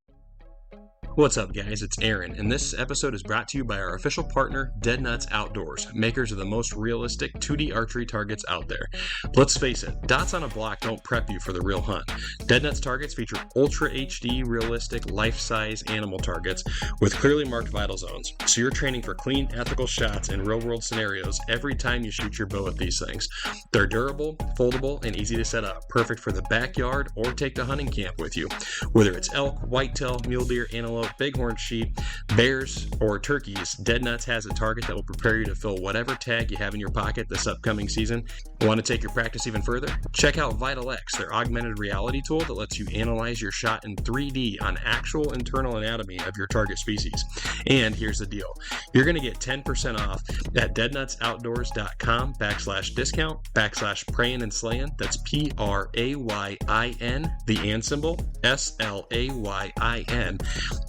What's up, guys? It's Aaron, and this episode is brought to you by our official partner, DEADNUTS Outdoors, makers of the most realistic 2D archery targets out there. Let's face it, dots on a block don't prep you for the real hunt. DEADNUTS targets feature Ultra HD realistic life-size animal targets with clearly marked vital zones, so you're training for clean, ethical shots in real-world scenarios every time you shoot your bow at these things. They're durable, foldable, and easy to set up, perfect for the backyard or take to hunting camp with you. Whether it's elk, whitetail, mule deer, antelope, antelope, bighorn sheep, bears, or turkeys, Dead Nuts has a target that will prepare you to fill whatever tag you have in your pocket this upcoming season. Want to take your practice even further? Check out Vital X, their augmented reality tool that lets you analyze your shot in 3D on actual internal anatomy of your target species. And here's the deal. You're going to get 10% off at deadnutsoutdoors.com/discount/Prayin and Slayin. That's PRAYIN, the and symbol, SLAYIN.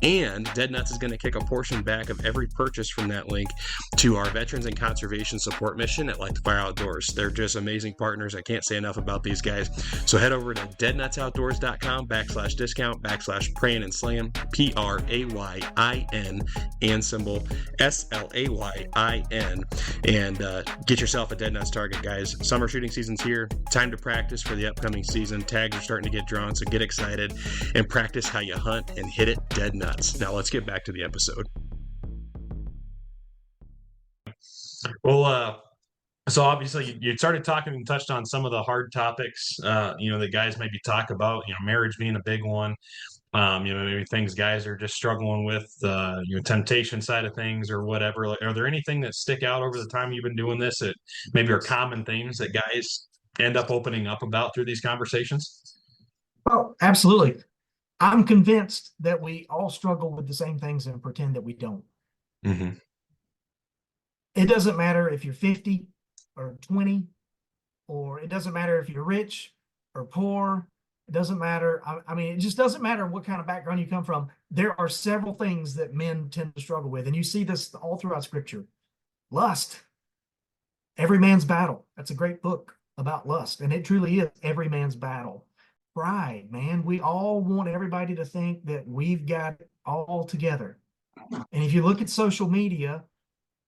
And Dead Nuts is going to kick a portion back of every purchase from that link to our Veterans and Conservation Support Mission at Light the Fire Outdoors. They're just amazing partners. I can't say enough about these guys. So head over to deadnutsoutdoors.com/discount/Prayin and Slayin, PRAYIN, and symbol, SLAYIN, and get yourself a Dead Nuts target, guys. Summer shooting season's here. Time to practice for the upcoming season. Tags are starting to get drawn, so get excited and practice how you hunt and hit it dead nuts. Now let's get back to the episode. Well, so obviously you started talking and touched on some of the hard topics, that guys maybe talk about, marriage being a big one. Maybe things guys are just struggling with, temptation side of things or whatever. Like, are there anything that stick out over the time you've been doing this that maybe are common themes that guys end up opening up about through these conversations? Well, absolutely. I'm convinced that we all struggle with the same things and pretend that we don't. Mm-hmm. It doesn't matter if you're 50 or 20, or it doesn't matter if you're rich or poor. It doesn't matter. I mean, it just doesn't matter what kind of background you come from. There are several things that men tend to struggle with. And you see this all throughout Scripture. Lust, every man's battle. That's a great book about lust. And it truly is every man's battle. Pride, man. We all want everybody to think that we've got it all together. And if you look at social media,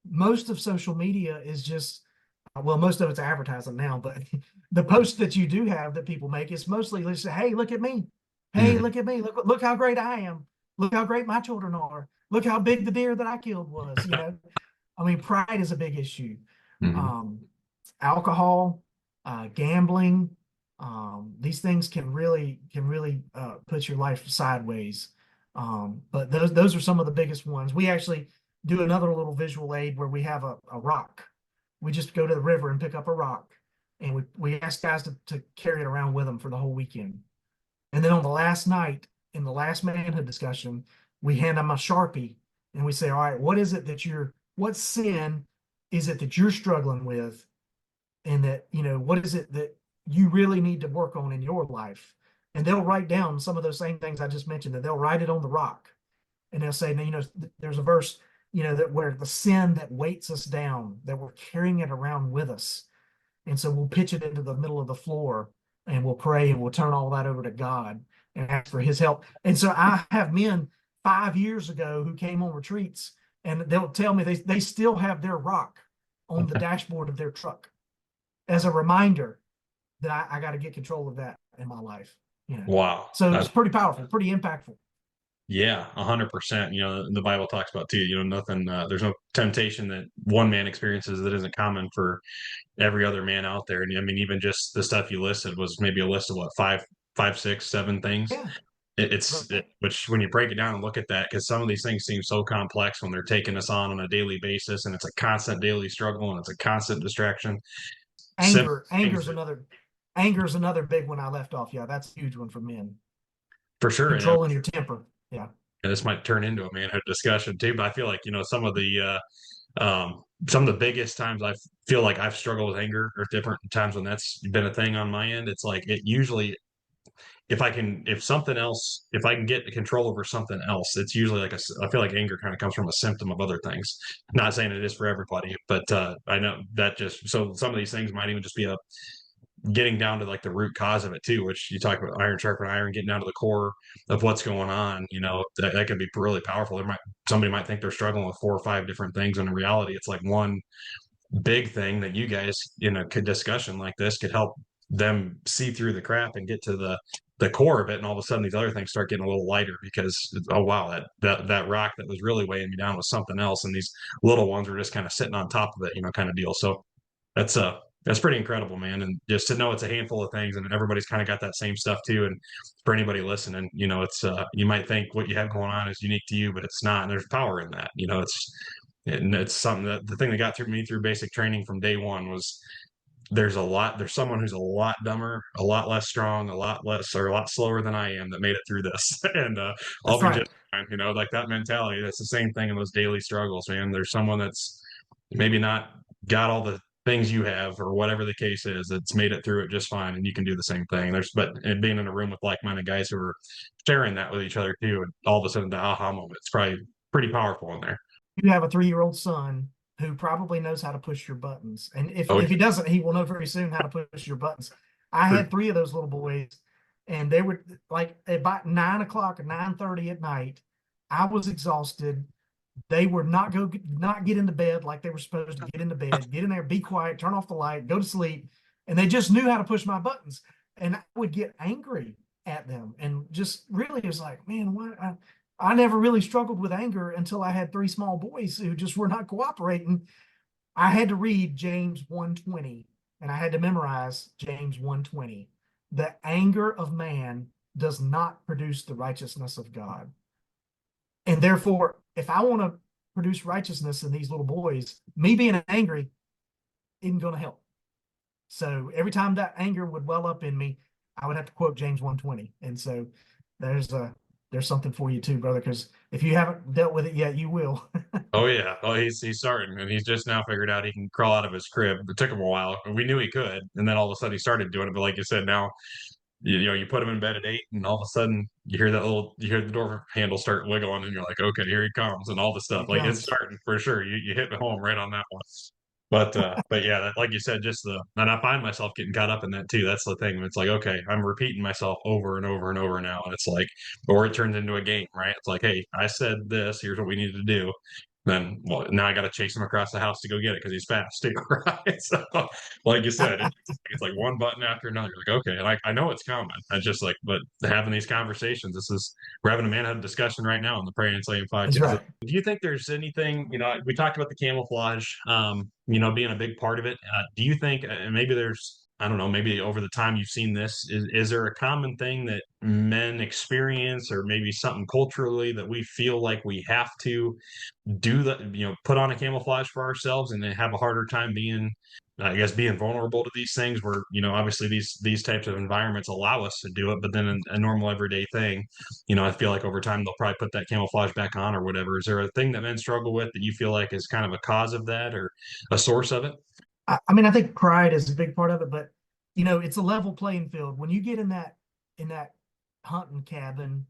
most of social media is just, well, most of it's advertising now, but the posts that you do have that people make is mostly just, hey, look at me. Hey, look at me. Look how great I am. Look how great my children are. Look how big the deer that I killed was. I mean, pride is a big issue. Alcohol, gambling, these things can really put your life sideways. But those are some of the biggest ones. We actually do another little visual aid where we have a rock. We just go to the river and pick up a rock, and we ask guys to carry it around with them for the whole weekend. And then on the last night, in the last manhood discussion, we hand them a Sharpie and we say, all right, what sin is it that you're struggling with? And that, what is it that you really need to work on in your life? And they'll write down some of those same things I just mentioned, that they'll write it on the rock. And they'll say, there's a verse, that where the sin that weights us down, that we're carrying it around with us. And so we'll pitch it into the middle of the floor and we'll pray and we'll turn all that over to God and ask for his help. And so I have men 5 years ago who came on retreats, and they'll tell me they still have their rock on the dashboard of their truck as a reminder that I got to get control of that in my life. Wow. So it's pretty powerful, pretty impactful. Yeah, 100%. The Bible talks about too, nothing, there's no temptation that one man experiences that isn't common for every other man out there. And I mean, even just the stuff you listed was maybe a list of what, five, 6, 7 things. Yeah. Which when you break it down and look at that, because some of these things seem so complex when they're taking us on a daily basis, and it's a constant daily struggle and it's a constant distraction. Anger is another big one I left off. Yeah, that's a huge one for men. For sure. Controlling your temper. Yeah. And this might turn into a manhood discussion too, but I feel like, some of the biggest times I feel like I've struggled with anger, or different times when that's been a thing on my end. It's like, it usually, if I can get control over something else, it's usually like I feel like anger kind of comes from a symptom of other things. Not saying it is for everybody, but I know that so some of these things might even just be getting down to like the root cause of it too, which you talk about iron sharpen iron, getting down to the core of what's going on. That can be really powerful. Somebody might think they're struggling with 4 or 5 different things, and in reality, it's like one big thing that you guys in a discussion like this could help them see through the crap and get to the core of it. And all of a sudden these other things start getting a little lighter, because, oh wow, that rock that was really weighing me down was something else, and these little ones were just kind of sitting on top of it, kind of deal. So that's That's pretty incredible, man. And just to know it's a handful of things and everybody's kind of got that same stuff too. And for anybody listening, it's, you might think what you have going on is unique to you, but it's not. And there's power in that. It's something that the thing that got through me through basic training from day one was there's someone who's a lot dumber, a lot less strong, a lot slower than I am that made it through this. And I'll That's be right. just fine, like that mentality. That's the same thing in those daily struggles, man. There's someone that's maybe not got all the things you have or whatever the case is, it's made it through it just fine, and you can do the same thing. And being in a room with like-minded guys who are sharing that with each other too, and all of a sudden the aha moment, it's probably pretty powerful in there. You have a 3-year-old son who probably knows how to push your buttons. And Oh, if he doesn't, he will know very soon how to push your buttons. I had 3 of those little boys, and they were like about 9 o'clock or 9:30 at night. I was exhausted. They would not get into bed like they were supposed to get into bed, get in there, be quiet, turn off the light, go to sleep. And they just knew how to push my buttons. And I would get angry at them and just really was like, man, why? I never really struggled with anger until I had 3 small boys who just were not cooperating. I had to read James 1:20 and I had to memorize James 1:20. The anger of man does not produce the righteousness of God. And therefore, if I want to produce righteousness in these little boys, me being angry isn't going to help. So every time that anger would well up in me, I would have to quote James 1:20. And so there's something for you too, brother, because if you haven't dealt with it yet, you will. oh yeah. Oh, he's starting, and he's just now figured out he can crawl out of his crib. It took him a while, and we knew he could, and then all of a sudden he started doing it. But like you said, now you put him in bed at 8, and all of a sudden you hear the door handle start wiggling, and you're like, okay, here he comes, and all the Here stuff. it Like it's comes. starting for sure. You hit home right on that one. But yeah, like you said, and I find myself getting caught up in that too. That's the thing. It's like, okay, I'm repeating myself over and over and over now. And it's like, or it turns into a game, right? It's like, hey, I said this, here's what we need to do. Then, well, now I got to chase him across the house to go get it because he's fast too, right? So, like you said, it's like one button after another. You're like, okay, and I know it's coming. I just like, but having these conversations, we're having a manhood discussion right now on the Prayin and Slayin That's podcast. right. Do you think there's anything, we talked about the camouflage, being a big part of it. Do you think, and maybe I don't know, maybe over the time you've seen this, is there a common thing that men experience, or maybe something culturally that we feel like we have to do put on a camouflage for ourselves and then have a harder time being vulnerable to these things where, obviously these types of environments allow us to do it, but then a normal everyday thing, I feel like over time they'll probably put that camouflage back on or whatever. Is there a thing that men struggle with that you feel like is kind of a cause of that or a source of it? I mean, I think pride is a big part of it, but it's a level playing field. When you get in that hunting cabin,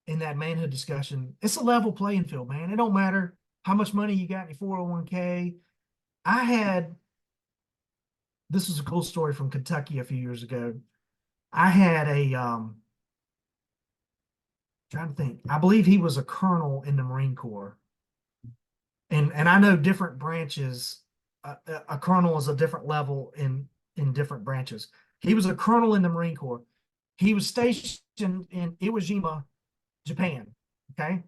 in that manhood discussion, it's a level playing field, man. It don't matter how much money you got in your 401k. I had this was a cool story from Kentucky a few years ago. I had trying to think, I believe he was a colonel in the Marine Corps. And I know different branches, a colonel is a different level in different branches. He was a colonel in the Marine Corps. He was stationed in Iwo Jima, Japan. Okay.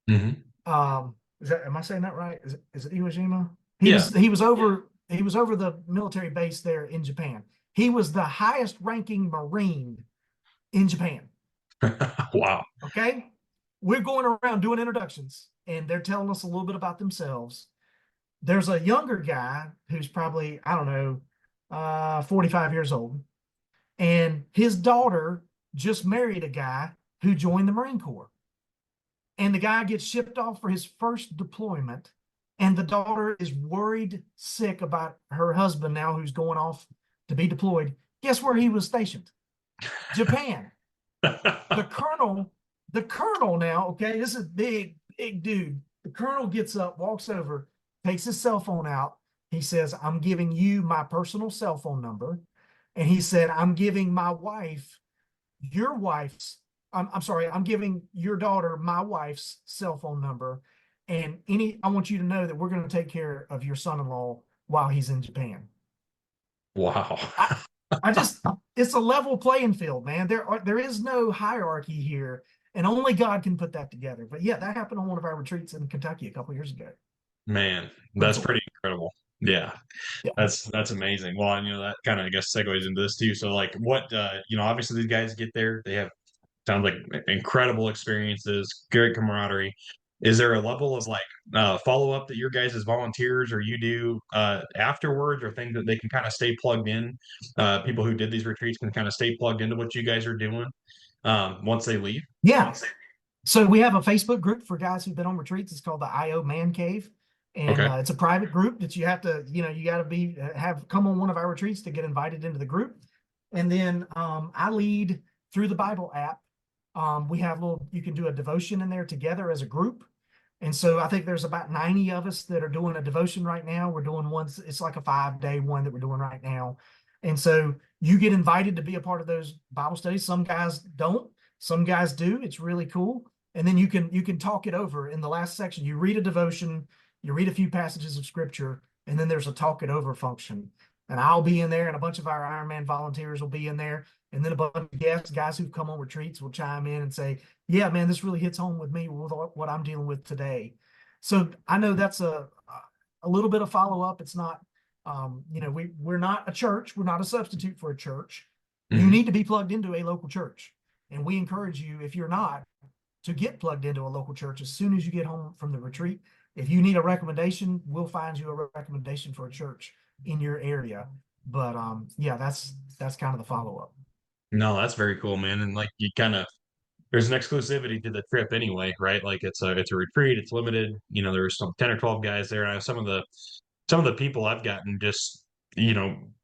Mm-hmm. Am I saying that right? Is it Iwo Jima? Yeah. He was over the military base there in Japan. He was the highest ranking Marine in Japan. Wow. Okay. We're going around doing introductions and they're telling us a little bit about themselves. There's a younger guy who's probably, I don't know, 45 years old. And his daughter just married a guy who joined the Marine Corps. And the guy gets shipped off for his first deployment. And the daughter is worried sick about her husband now who's going off to be deployed. Guess where he was stationed? Japan. The colonel now, okay, this is a big dude. The colonel gets up, walks over, takes his cell phone out. He says, I'm giving you my personal cell phone number. And he said, I'm giving my wife, your wife's, I'm sorry, I'm giving your daughter my wife's cell phone number. And I want you to know that we're going to take care of your son-in-law while he's in Japan. Wow. It's a level playing field, man. There is no hierarchy here, and only God can put that together. But yeah, that happened on one of our retreats in Kentucky a couple years ago. Man, that's cool. pretty incredible. Yeah. Yeah. That's amazing. Well, and, that kind of, I guess, segues into this too. So like what, obviously these guys get there, they have, sounds like incredible experiences, great camaraderie. Is there a level of like follow up that your guys as volunteers or you do afterwards, or things that they can kind of stay plugged in? People who did these retreats can kind of stay plugged into what you guys are doing once they leave? Yeah. So we have a Facebook group for guys who've been on retreats. It's called the IO Man Cave. And Okay. it's a private group that you have to, you got to come on one of our retreats to get invited into the group. And then I lead through the Bible app. We have you can do a devotion in there together as a group. And so I think there's about 90 of us that are doing a devotion right now. We're doing it's like a 5-day one that we're doing right now. And so you get invited to be a part of those Bible studies. Some guys don't, some guys do. It's really cool. And then you can talk it over in the last section. You read a devotion, you read a few passages of scripture, and then there's a talk it over function. And I'll be in there, and a bunch of our Ironman volunteers will be in there. And then a bunch of guests, guys who've come on retreats, will chime in and say, yeah, man, this really hits home with me with what I'm dealing with today. So I know that's a little bit of follow-up. It's not, we're not a church. We're not a substitute for a church. You need to be plugged into a local church. And we encourage you, if you're not, to get plugged into a local church as soon as you get home from the retreat. If you need a recommendation, we'll find you a recommendation for a church in your area. But yeah, that's kind of the follow-up. No, that's very cool, man. And like you kind of, there's an exclusivity to the trip anyway, right? Like it's a retreat, it's limited. There's some 10 or 12 guys there. And I have some of the people I've gotten just,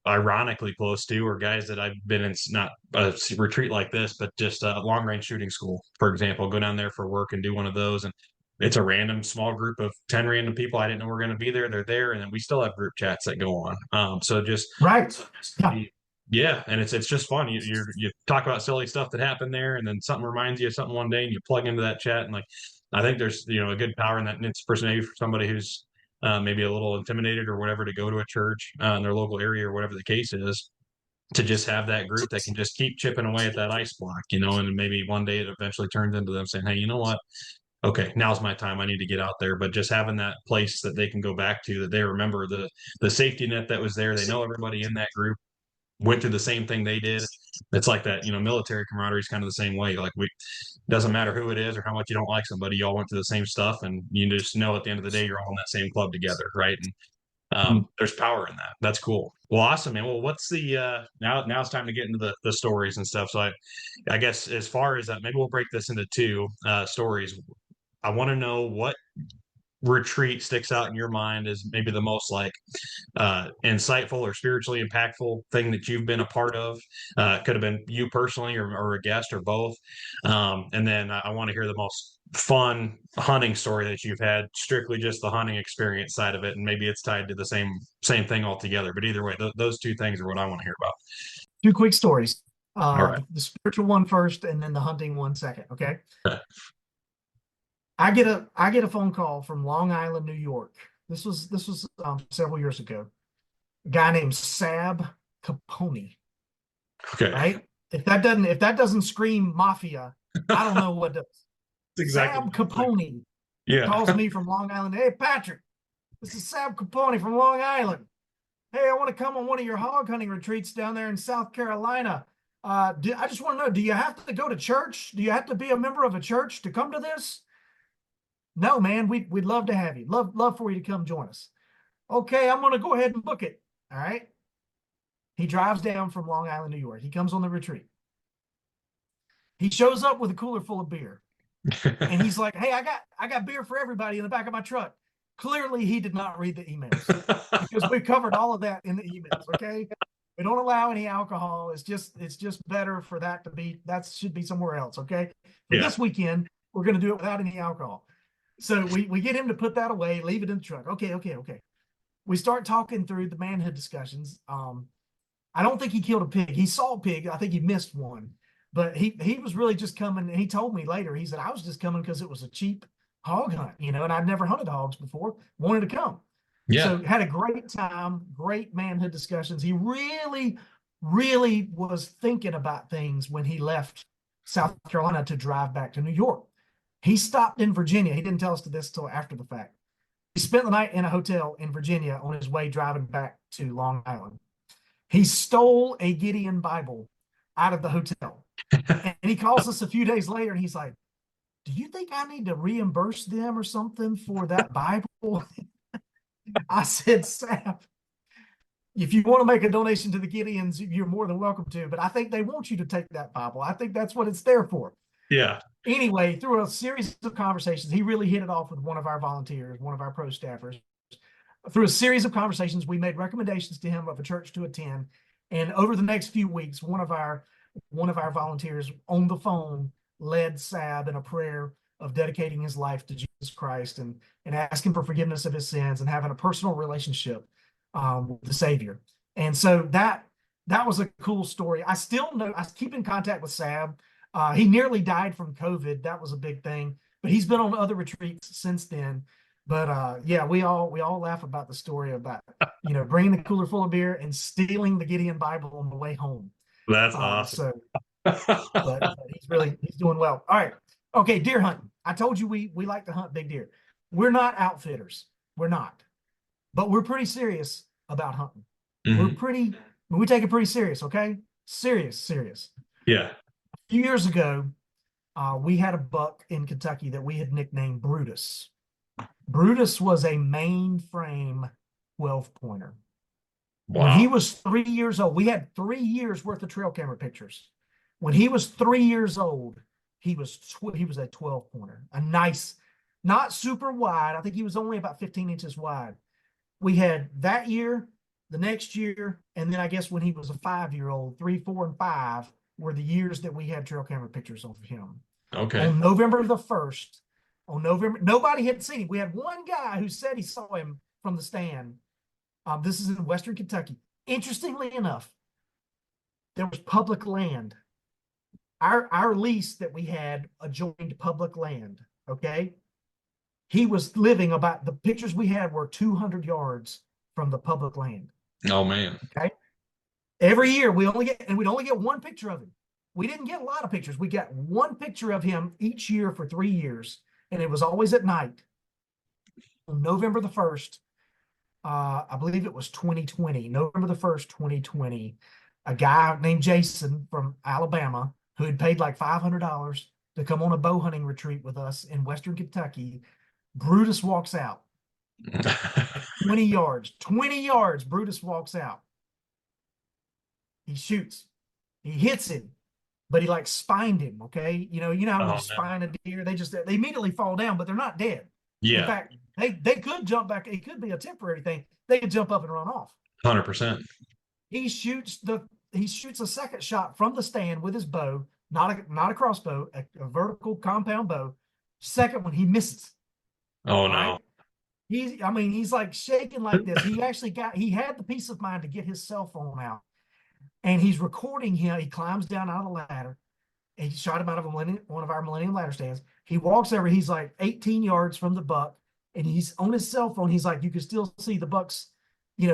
ironically close to are guys that I've been in, not a retreat like this, but just a long range shooting school, for example. Go down there for work and do one of those. And it's a random small group of 10 random people I didn't know were going to be there. They're there. And then we still have group chats that go on. So just, Right. Yeah. yeah, and it's just fun. You talk about silly stuff that happened there, and then something reminds you of something one day, and you plug into that chat. And like, I think there's a good power in that. And it's maybe for somebody who's maybe a little intimidated or whatever to go to a church in their local area or whatever the case is, to just have that group that can just keep chipping away at that ice block, and maybe one day it eventually turns into them saying, hey, you know what? Okay, now's my time. I need to get out there. But just having that place that they can go back to, that they remember the safety net that was there. They know everybody in that group went through the same thing they did. It's like that, military camaraderie is kind of the same way. Like doesn't matter who it is or how much you don't like somebody, you all went through the same stuff, and you just know at the end of the day you're all in that same club together, right? And there's power in that. That's cool. Well, awesome, man. Well, what's the now it's time to get into the stories and stuff. So I guess as far as that, maybe we'll break this into two stories. I want to know what retreat sticks out in your mind as maybe the most like insightful or spiritually impactful thing that you've been a part of. Could have been you personally or a guest or both. And then I want to hear the most fun hunting story that you've had, strictly just the hunting experience side of it. And maybe it's tied to the same thing altogether. But either way, those two things are what I want to hear about. Two quick stories. All right. The spiritual one first, and then the hunting one second. Okay. I get a phone call from Long Island, New York. This was several years ago. A guy named Sab Capone. Okay. Right? If that doesn't scream mafia, I don't know what does. Exactly. Sab Capone calls me from Long Island. Hey, Patrick, this is Sab Capone from Long Island. Hey, I want to come on one of your hog hunting retreats down there in South Carolina. I just want to know, do you have to go to church? Do you have to be a member of a church to come to this? No, man, we'd love to have you. Love for you to come join us. Okay, I'm going to go ahead and book it. All right. He drives down from Long Island, New York. He comes on the retreat. He shows up with a cooler full of beer. And he's like, hey, I got beer for everybody in the back of my truck. Clearly, he did not read the emails because we covered all of that in the emails. Okay. We don't allow any alcohol. It's just better for that should be somewhere else. Okay. But this weekend, we're going to do it without any alcohol. So we get him to put that away, leave it in the truck. Okay. We start talking through the manhood discussions. I don't think he killed a pig. He saw a pig. I think he missed one. But he was really just coming, and he told me later, he said, I was just coming because it was a cheap hog hunt, and I'd never hunted hogs before, wanted to come. Yeah. So had a great time, great manhood discussions. He really, really was thinking about things when he left South Carolina to drive back to New York. He stopped in Virginia. He didn't tell us this till after the fact. spent the night in a hotel in Virginia on his way driving back to Long Island. He stole a Gideon Bible out of the hotel. And he calls us a few days later and he's like, do you think I need to reimburse them or something for that Bible? I said, Sap, if you want to make a donation to the Gideons, you're more than welcome to, but I think they want you to take that Bible. I think that's what it's there for. Yeah. Anyway, through a series of conversations, he really hit it off with one of our volunteers, one of our pro staffers. Through a series of conversations, we made recommendations to him of a church to attend. And over the next few weeks, one of our volunteers on the phone led Sab in a prayer of dedicating his life to Jesus Christ and asking for forgiveness of his sins and having a personal relationship with the Savior. And so that was a cool story. I still know, I keep in contact with Sab. He nearly died from COVID. That was a big thing, but he's been on other retreats since then. But yeah, we all laugh about the story about, bringing the cooler full of beer and stealing the Gideon Bible on the way home. That's awesome. But he's doing well. All right. Okay. Deer hunting. I told you we like to hunt big deer. We're not outfitters. We're not, but we're pretty serious about hunting. Mm-hmm. We take it pretty serious. Okay. Serious. Yeah. A few years ago, we had a buck in Kentucky that we had nicknamed Brutus. Brutus was a mainframe 12-pointer. Wow. When he was 3 years old, we had 3 years worth of trail camera pictures. When he was 3 years old, he was a 12-pointer, a nice, not super wide. I think he was only about 15 inches wide. We had that year, the next year, and then I guess when he was a 5-year-old, 3, 4, and 5 were the years that we had trail camera pictures of him. Okay. On November the 1st, nobody had seen him. We had one guy who said he saw him from the stand. This is in Western Kentucky. Interestingly enough, there was public land. Our lease that we had adjoined public land. Okay. He was living the pictures we had were 200 yards from the public land. Oh man. Okay. Every year we'd only get one picture of him. We didn't get a lot of pictures. We got one picture of him each year for 3 years. And it was always at night. On November the 1st, I believe it was 2020, November the 1st, 2020, a guy named Jason from Alabama who had paid like $500 to come on a bow hunting retreat with us in Western Kentucky. Brutus walks out. 20 yards, Brutus walks out. He shoots. He hits him, but he like spined him, okay? You know how when you spine a deer, they immediately fall down, but they're not dead. Yeah. In fact, they could jump back. It could be a temporary thing. They could jump up and run off. 100%. He shoots a second shot from the stand with his bow, not a crossbow, a vertical compound bow. Second one, he misses. Oh no. Right? He's like shaking like this. He had the peace of mind to get his cell phone out. And he's recording him. He climbs down out of the ladder. And he shot him out of one of our Millennium ladder stands. He walks over. He's like 18 yards from the buck. And he's on his cell phone. He's like, you can still see the buck's,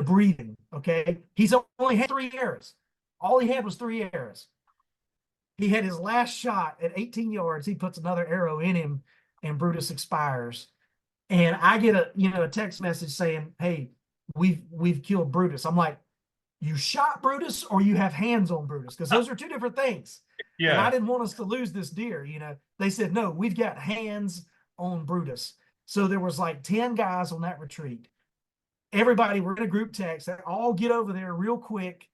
breathing. Okay. He's only had 3 arrows. All he had was 3 arrows. He had his last shot at 18 yards. He puts another arrow in him and Brutus expires. And I get a text message saying, hey, we've killed Brutus. I'm like, you shot Brutus or you have hands on Brutus? Because those are two different things. Yeah. And I didn't want us to lose this deer. They said, no, we've got hands on Brutus. So there was like 10 guys on that retreat. Everybody were in a group text. They all get over there real quick.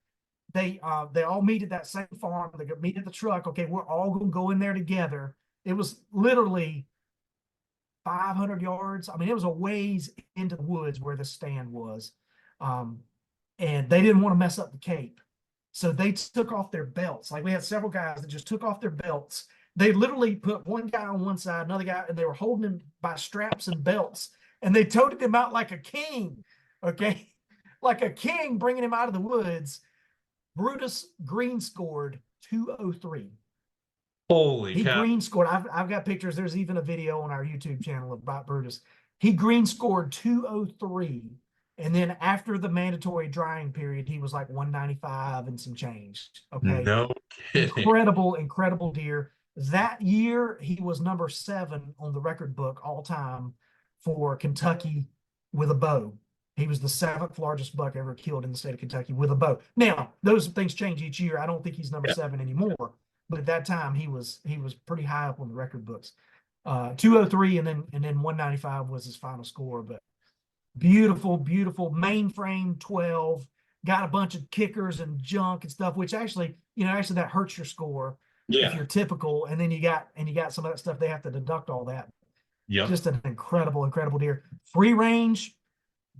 They all meet at that same farm. They meet at the truck. Okay, we're all going to go in there together. It was literally 500 yards. It was a ways into the woods where the stand was. And they didn't want to mess up the cape. So they took off their belts. Like we had several guys that just took off their belts. They literally put one guy on one side, another guy, and they were holding him by straps and belts. And they toted him out like a king, okay? Like a king, bringing him out of the woods. Brutus green scored 203. Holy cow. He green scored. I've got pictures. There's even a video on our YouTube channel about Brutus. He green scored 203. And then after the mandatory drying period, he was like 195 and some change. Okay. No kidding. Incredible deer. That year, he was number 7 on the record book all time for Kentucky with a bow. He was the 7th largest buck ever killed in the state of Kentucky with a bow. Now, those things change each year. I don't think he's number Yeah. 7 anymore, but at that time he was pretty high up on the record books. 203 and then 195 was his final score. But beautiful, beautiful mainframe 12. Got a bunch of kickers and junk and stuff, which actually that hurts your score if you're typical. And then you got some of that stuff. They have to deduct all that. Yep. Just an incredible, incredible deer. Free range,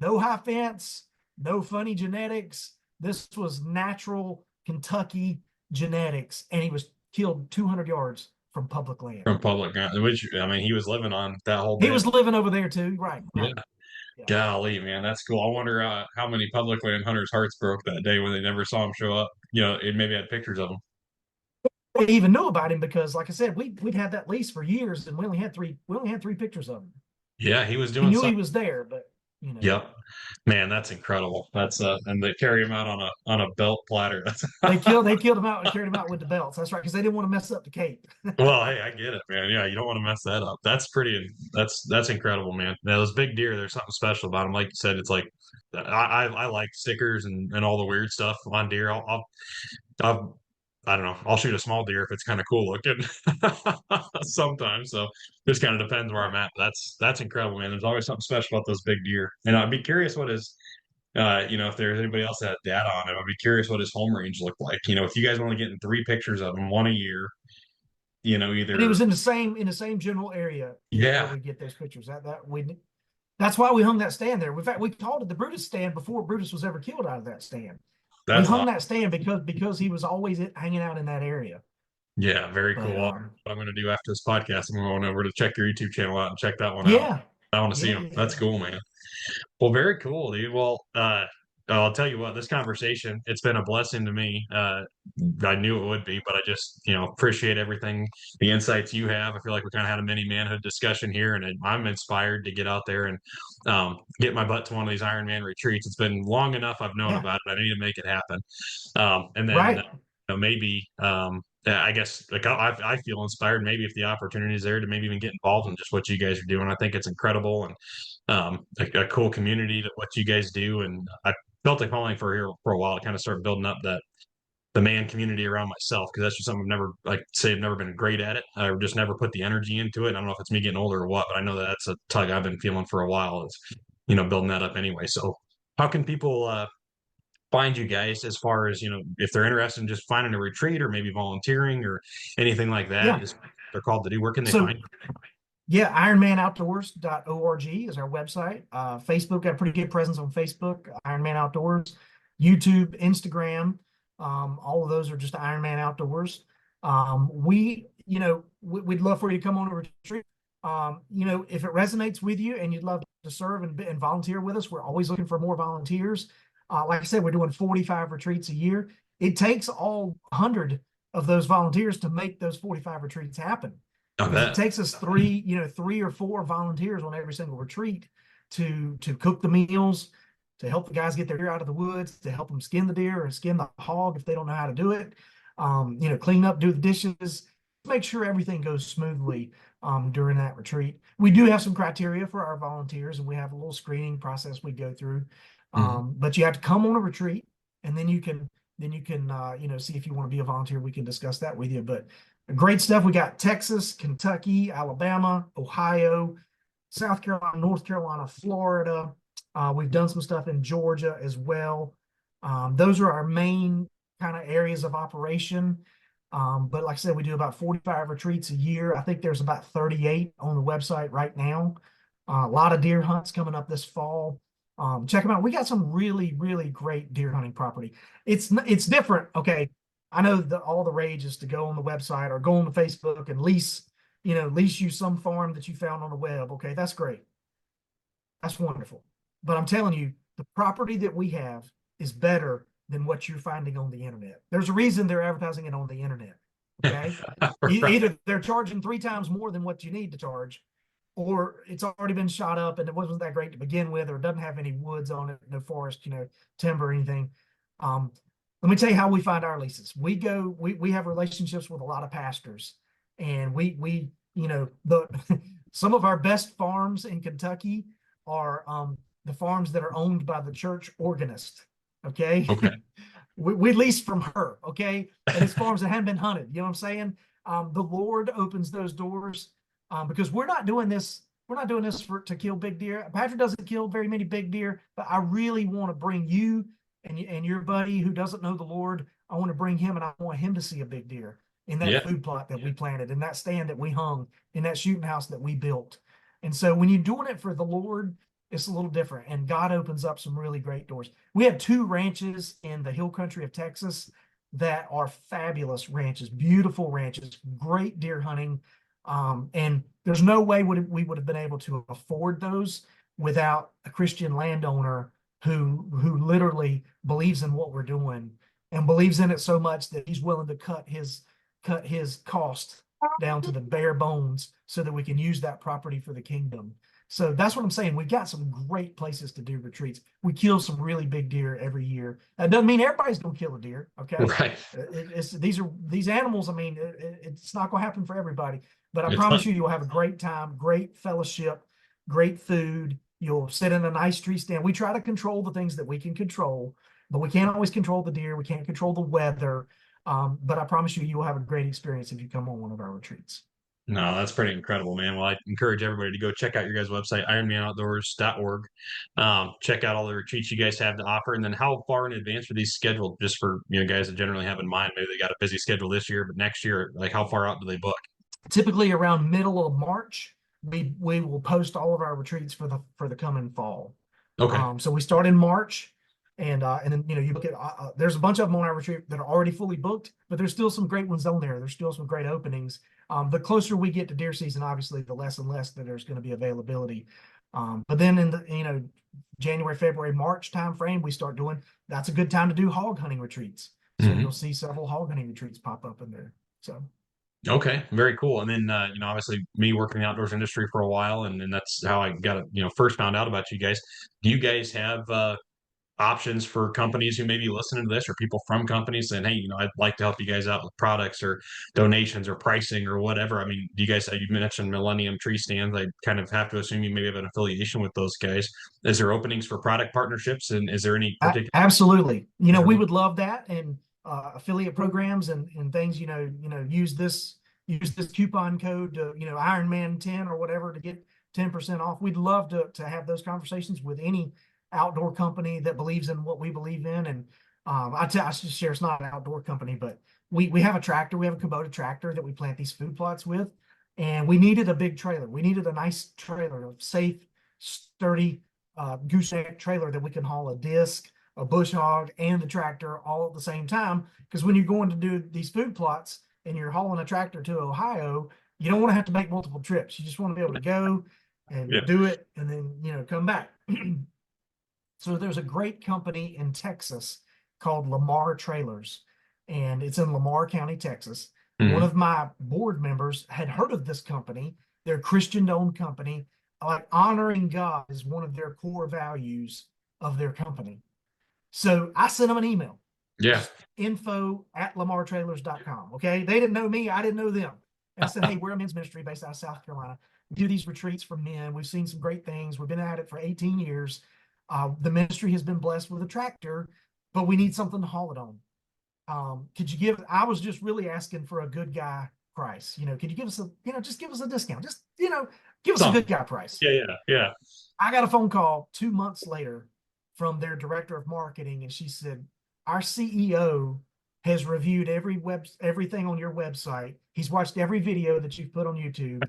no high fence, no funny genetics. This was natural Kentucky genetics, and he was killed 200 yards from public land. From public ground, which, I mean, he was living on that whole He bit. was living over there too, right? Yeah. Right. Yeah. Golly, man, that's cool. I wonder how many public land hunters' hearts broke that day when they never saw him show up. It maybe had pictures of him. They even knew about him because, like I said, we'd had that lease for years, and we only had three pictures of him. Yeah, he was He doing knew something. he was there, but Yep. Man, that's incredible. That's and they carry him out on a belt platter. That's they killed him out and carried him out with the belts. That's right, because they didn't want to mess up the cape. well, hey, I get it, man. Yeah, you don't want to mess that up. That's incredible, man. Now those big deer, there's something special about them. Like you said, it's like I like stickers and all the weird stuff on deer. I'll I don't know. I'll shoot a small deer if it's kind of cool looking sometimes. So just kind of depends where I'm at. That's incredible, man. There's always something special about those big deer. And I'd be curious what his if there's anybody else that had data on it, I'd be curious what his home range looked like. If you guys want to get in 3 pictures of him, one a year, either. And he was in the same general area. Yeah. Where we get those pictures. That's why we hung that stand there. In fact, we called it the Brutus stand before Brutus was ever killed out of that stand. We hung that stand because he was always hanging out in that area. Yeah, very cool. What I'm going to do after this podcast, I'm going over to check your YouTube channel out and check that one out. I want to see him. That's cool, man. Well, very cool, dude. Well, I'll tell you what, this conversation, it's been a blessing to me. I knew it would be, but I just, appreciate everything, the insights you have. I feel like we kind of had a mini manhood discussion here, and I'm inspired to get out there and get my butt to one of these Ironman retreats. It's been long enough I've known about it. I need to make it happen. And then maybe, I guess, like I feel inspired maybe if the opportunity is there to maybe even get involved in just what you guys are doing. I think it's incredible and a cool community to what you guys do. And I felt like calling for a while to kind of start building up the man community around myself, because that's just something I've never been great at it. I just never put the energy into it. I don't know if it's me getting older or what, but I know that's a tug I've been feeling for a while, is building that up anyway. So how can people find you guys, as far as if they're interested in just finding a retreat or maybe volunteering or anything like that? They're called to do, where can they find you? Yeah, IronmanOutdoors.org is our website. Facebook, got a pretty good presence on Facebook, Ironman Outdoors. YouTube, Instagram, all of those are just Ironman Outdoors. We'd love for you to come on a retreat. If it resonates with you and you'd love to serve and volunteer with us, we're always looking for more volunteers. Like I said, we're doing 45 retreats a year. It takes all 100 of those volunteers to make those 45 retreats happen. It takes us three or four volunteers on every single retreat to cook the meals, to help the guys get their deer out of the woods, to help them skin the deer or skin the hog if they don't know how to do it. Clean up, do the dishes, make sure everything goes smoothly during that retreat. We do have some criteria for our volunteers, and we have a little screening process we go through. But you have to come on a retreat, and then you can see if you want to be a volunteer. We can discuss that with you. But great stuff. We got Texas, Kentucky, Alabama, Ohio, South Carolina, North Carolina, Florida. We've done some stuff in Georgia as well. Those are our main kind of areas of operation. But like I said, we do about 45 retreats a year. I think there's about 38 on the website right now. A lot of deer hunts coming up this fall. Check them out. We got some really, really great deer hunting property. It's different. Okay. I know all the rage is to go on the website or go on the Facebook and lease you some farm that you found on the web. Okay. That's great. That's wonderful. But I'm telling you, the property that we have is better than what you're finding on the internet. There's a reason they're advertising it on the internet. Okay. Either they're charging 3 times more than what you need to charge, or it's already been shot up and it wasn't that great to begin with, or it doesn't have any woods on it, no forest, timber or anything. Let me tell you how we find our leases. We have relationships with a lot of pastors, and we some of our best farms in Kentucky are the farms that are owned by the church organist. Okay. Okay. We lease from her. Okay. And it's farms that haven't been hunted. You know what I'm saying? The Lord opens those doors, because we're not doing this. We're not doing this to kill big deer. Patrick doesn't kill very many big deer, but I really want to bring you and your buddy who doesn't know the Lord. I want to bring him, and I want him to see a big deer in that Yeah. food plot that we planted, in that stand that we hung, in that shooting house that we built. And so when you're doing it for the Lord, it's a little different, and God opens up some really great doors. We have 2 ranches in the hill country of Texas that are fabulous ranches, beautiful ranches, great deer hunting. And there's no way we would have been able to afford those without a Christian landowner who literally believes in what we're doing and believes in it so much that he's willing to cut his cost down to the bare bones so that we can use that property for the kingdom. So that's what I'm saying. We got some great places to do retreats. We kill some really big deer every year. That doesn't mean everybody's going to kill a deer. Okay. Right. These animals. I mean, it's not going to happen for everybody, but I It's promise fun. you'll have a great time, great fellowship, great food. You'll sit in a nice tree stand. We try to control the things that we can control, but we can't always control the deer. We can't control the weather. But I promise you will have a great experience if you come on one of our retreats. No, that's pretty incredible, man. Well, I encourage everybody to go check out your guys' website, ironmanoutdoors.org. Check out all the retreats you guys have to offer. And then how far in advance are these scheduled, just for guys that generally have in mind? Maybe they got a busy schedule this year, but next year, like how far out do they book? Typically around middle of March, we will post all of our retreats for the coming fall. Okay. So we start in March, and then you look at there's a bunch of them on our retreat that are already fully booked, but there's still some great ones on there. There's still some great openings. The closer we get to deer season, obviously, the less and less that there's going to be availability. But then in the January, February, March timeframe, we start doing. That's a good time to do hog hunting retreats. So you'll see several hog hunting retreats pop up in there. So. Okay, very cool. And then, obviously me working in the outdoors industry for a while, and that's how I got, first found out about you guys. Do you guys have options for companies who may be listening to this, or people from companies saying, hey, I'd like to help you guys out with products or donations or pricing or whatever? I mean, do you guys, you mentioned Millennium Tree Stands. I kind of have to assume you maybe have an affiliation with those guys. Is there openings for product partnerships? And is there any particular? Absolutely. We would love that, and affiliate programs and things. Use this coupon code to Ironman 10 or whatever to get 10% off. We'd love to have those conversations with any outdoor company that believes in what we believe in. And I should share, it's not an outdoor company, but we have a tractor. We have a Kubota tractor that we plant these food plots with, and we needed a big trailer. We needed a nice trailer, a safe, sturdy gooseneck trailer that we can haul a disc, a bush hog, and the tractor all at the same time. Because when you're going to do these food plots and you're hauling a tractor to Ohio, you don't want to have to make multiple trips. You just want to be able to go and do it and then come back. So there's a great company in Texas called Lamar Trailers, and it's in Lamar County, Texas. One of my board members had heard of this company. They're a Christian-owned company. Like honoring God is one of their core values of their company. So I sent them an email. Yeah. info@lamartrailers.com. Okay. They didn't know me. I didn't know them. And I said, hey, we're a men's ministry based out of South Carolina. We do these retreats for men. We've seen some great things. We've been at it for 18 years. The ministry has been blessed with a tractor, but we need something to haul it on. I was just really asking for a good guy price. Could you give us just give us a discount? Just, give us a good guy price. Yeah. I got a phone call 2 months later from their director of marketing, and she said, our CEO has reviewed everything on your website. He's watched every video that you've put on YouTube.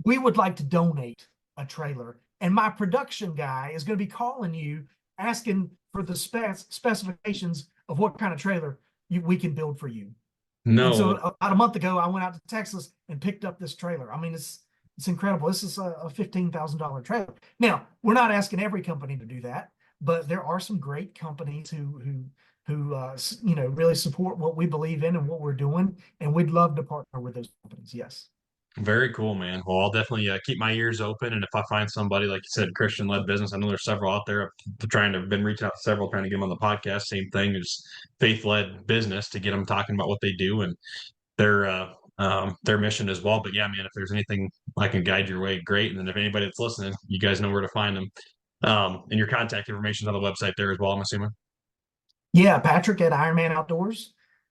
We would like to donate a trailer, and my production guy is going to be calling you asking for the specifications of what kind of trailer we can build for you. No. And so about a month ago, I went out to Texas and picked up this trailer. I mean, it's incredible. This is a $15,000 trailer. Now, we're not asking every company to do that, but there are some great companies who really support what we believe in and what we're doing, and we'd love to partner with those companies. Yes. Very cool, man. Well, I'll definitely keep my ears open, and if I find somebody, like you said, Christian-led business, I know there's several out there. Been reaching out to several, trying to get them on the podcast. Same thing, is faith-led business to get them talking about what they do and their mission as well. But yeah, man, if there's anything I can guide your way, great. And then if anybody that's listening, you guys know where to find them. And your contact information on the website there as well, I'm assuming. Yeah, Patrick at Okay.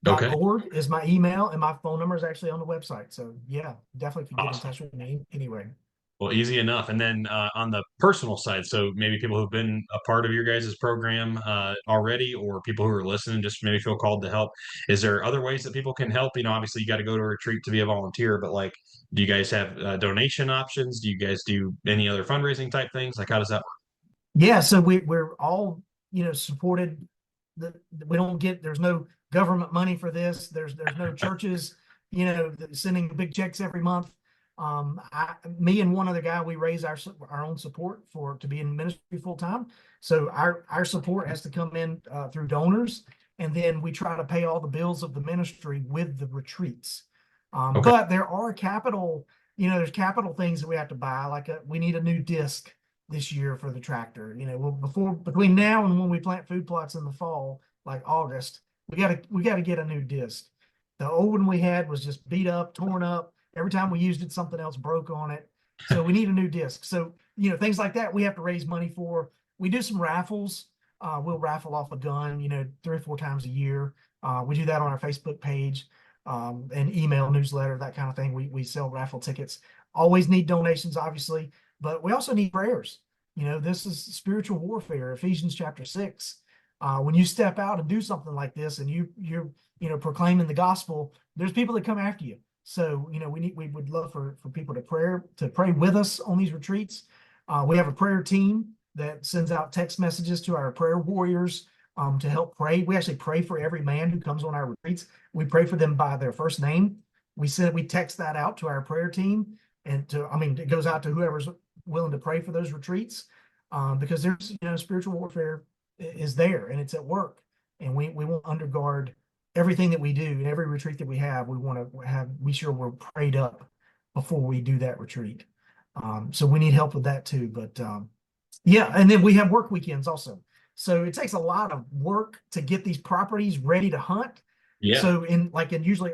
IronmanOutdoors.org is my email, and my phone number is actually on the website. So yeah, definitely can get in Awesome. touch with me anyway. Well, easy enough. And then on the personal side, so maybe people who've been a part of your guys' program already, or people who are listening, just maybe feel called to help. Is there other ways that people can help? Obviously you got to go to a retreat to be a volunteer, but like, do you guys have donation options? Do you guys do any other fundraising type things? Like, how does that Yeah, so we're all supported. We don't get, there's no government money for this. There's no churches sending big checks every month. Me and one other guy, we raise our own support to be in ministry full time. So our support has to come in through donors, and then we try to pay all the bills of the ministry with the retreats. Okay. But there are there's capital things that we have to buy. Like we need a new disc this year for the tractor. Between now and when we plant food plots in the fall, like August, we gotta get a new disc. The old one we had was just beat up, torn up. Every time we used it, something else broke on it. So we need a new disc. So things like that we have to raise money for. We do some raffles. We'll raffle off a gun, 3 or 4 times a year. We do that on our Facebook page, and email newsletter, that kind of thing. We sell raffle tickets. Always need donations, obviously, but we also need prayers. This is spiritual warfare, Ephesians chapter 6. When you step out and do something like this, and you're proclaiming the gospel, there's people that come after you. So we would love for people to pray with us on these retreats. We have a prayer team that sends out text messages to our prayer warriors to help pray. We actually pray for every man who comes on our retreats. We pray for them by their first name. We text that out to our prayer team, and it goes out to whoever's willing to pray for those retreats, because there's spiritual warfare is there, and it's at work, and we want to undergird everything that we do, and every retreat that we have, we want to be sure we're prayed up before we do that retreat. So we need help with that too. But yeah, and then we have work weekends also. So it takes a lot of work to get these properties ready to hunt. Yeah. So in usually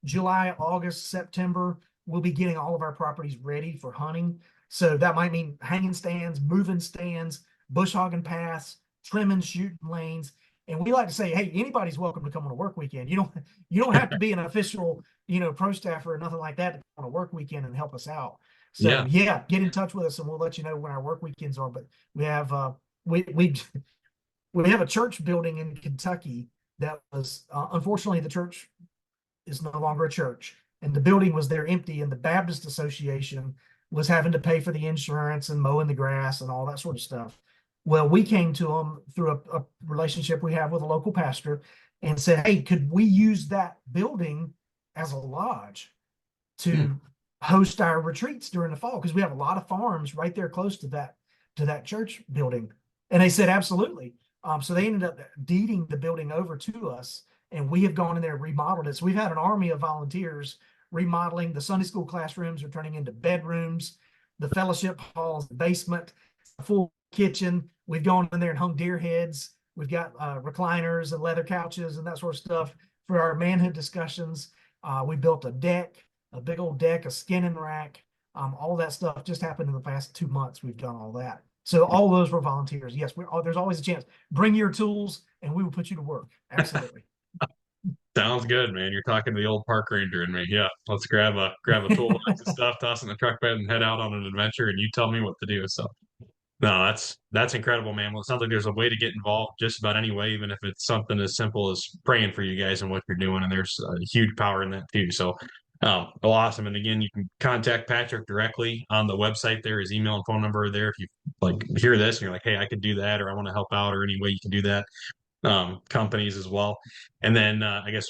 July, August, September, we'll be getting all of our properties ready for hunting. So that might mean hanging stands, moving stands, bush hogging paths, trimming, shooting lanes. And we like to say, hey, anybody's welcome to come on a work weekend. You don't have to be an official, pro staffer or nothing like that to come on a work weekend and help us out. So yeah, get in touch with us and we'll let you know when our work weekends are. But we have we have a church building in Kentucky that was unfortunately, the church is no longer a church, and the building was there empty, and the Baptist Association was having to pay for the insurance and mowing the grass and all that sort of stuff. Well, we came to them through a relationship we have with a local pastor and said, hey, could we use that building as a lodge to host our retreats during the fall? Because we have a lot of farms right there close to that church building. And they said, absolutely. So they ended up deeding the building over to us, and we have gone in there and remodeled it. So we've had an army of volunteers remodeling. The Sunday school classrooms are turning into bedrooms, the fellowship halls, the basement, a full kitchen. We've gone in there and hung deer heads. We've got recliners and leather couches and that sort of stuff for our manhood discussions. We built a deck, a big old deck, a skinning rack. All that stuff just happened in the past 2 months. We've done all that. So all those were volunteers. Yes, there's always a chance. Bring your tools and we will put you to work. Absolutely. Sounds good, man. You're talking to the old park ranger in me. Yeah, let's grab a toolbox and stuff, toss it in the truck bed, and head out on an adventure. And you tell me what to do. So, no, that's incredible, man. Well, it sounds like there's a way to get involved just about any way, even if it's something as simple as praying for you guys and what you're doing. And there's a huge power in that too. So, well, awesome. And again, you can contact Patrick directly on the website. There, his email and phone number are there. If you like hear this and you're like, hey, I could do that, or I want to help out, or any way you can do that. Companies as well. And then I guess,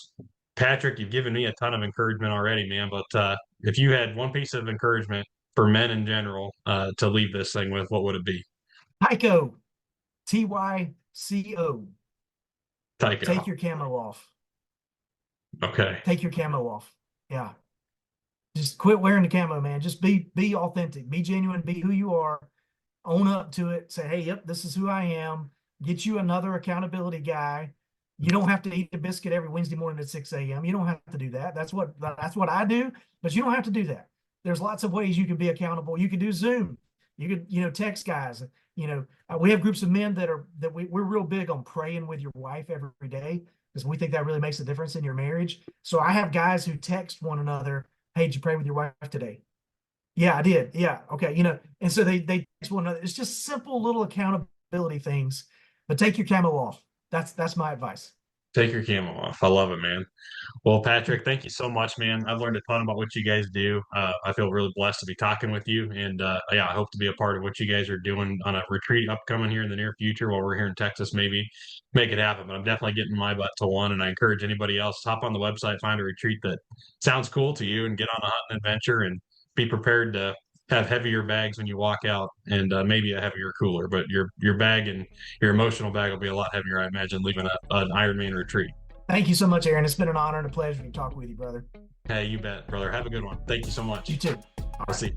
Patrick, you've given me a ton of encouragement already, man. But if you had one piece of encouragement for men in general to leave this thing with, what would it be? Tyco, Tyco. Tycho. Take your camo off. Okay. Take your camo off. Yeah. Just quit wearing the camo, man. Just be authentic, be genuine, be who you are, own up to it. Say, hey, yep, this is who I am. Get you another accountability guy. You don't have to eat a biscuit every Wednesday morning at 6 a.m. You don't have to do that. That's what I do, but you don't have to do that. There's lots of ways you can be accountable. You can do Zoom. You could, text guys. We have groups of men we're real big on praying with your wife every day, because we think that really makes a difference in your marriage. So I have guys who text one another, "Hey, did you pray with your wife today?" "Yeah, I did." "Yeah, okay." And so they text one another. It's just simple little accountability things. But take your camo off. That's my advice. Take your camo off. I love it, man. Well, Patrick, thank you so much, man. I've learned a ton about what you guys do. I feel really blessed to be talking with you. And yeah, I hope to be a part of what you guys are doing on a retreat upcoming here in the near future while we're here in Texas, maybe make it happen. But I'm definitely getting my butt to one. And I encourage anybody else, hop on the website, find a retreat that sounds cool to you, and get on a hunting adventure, and be prepared to have heavier bags when you walk out, and maybe a heavier cooler. But your bag and your emotional bag will be a lot heavier, I imagine, leaving an Ironman retreat. Thank you so much, Aaron. It's been an honor and a pleasure to talk with you, brother. Hey, you bet, brother. Have a good one. Thank you so much. You too. I'll see.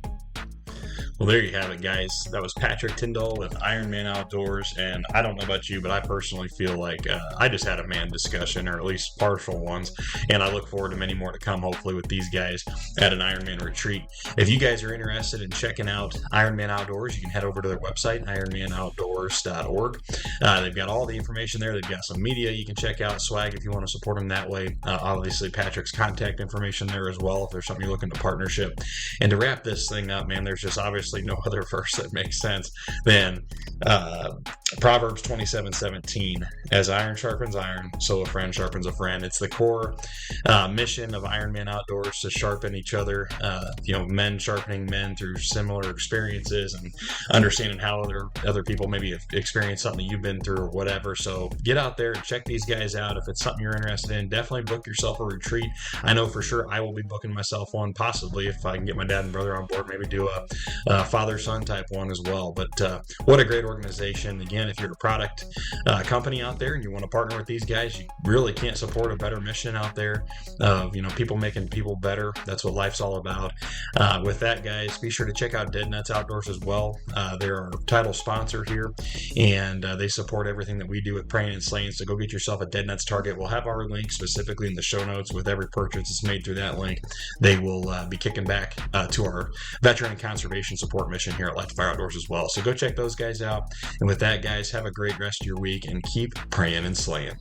Well, there you have it, guys. That was Patrick Tyndall with Ironman Outdoors. And I don't know about you, but I personally feel like I just had a man discussion, or at least partial ones. And I look forward to many more to come, hopefully, with these guys at an Ironman retreat. If you guys are interested in checking out Ironman Outdoors, you can head over to their website, ironmanoutdoors.org. They've got all the information there. They've got some media you can check out, swag if you want to support them that way. Obviously, Patrick's contact information there as well if there's something you're looking to partnership. And to wrap this thing up, man, there's just obviously no other verse that makes sense than Proverbs 27:17. As iron sharpens iron, so a friend sharpens a friend. It's the core mission of Ironman Outdoors, to sharpen each other, men sharpening men through similar experiences, and understanding how other people maybe have experienced something you've been through or whatever. So get out there and check these guys out. If it's something you're interested in, definitely book yourself a retreat. I know for sure I will be booking myself one, possibly if I can get my dad and brother on board, maybe do a father-son type one as well. But what a great organization. Again, if you're a product company out there and you want to partner with these guys, you really can't support a better mission out there of people making people better. That's what life's all about. With that, guys, be sure to check out DEADNUTS Outdoors as well. They're our title sponsor here, and they support everything that we do with Prayin and Slayin. So go get yourself a DEADNUTS target. We'll have our link specifically in the show notes. With every purchase that's made through that link, they will be kicking back to our veteran and conservation support mission here at Life Fire Outdoors as well. So go check those guys out. And with that, guys, have a great rest of your week, and keep praying and slaying.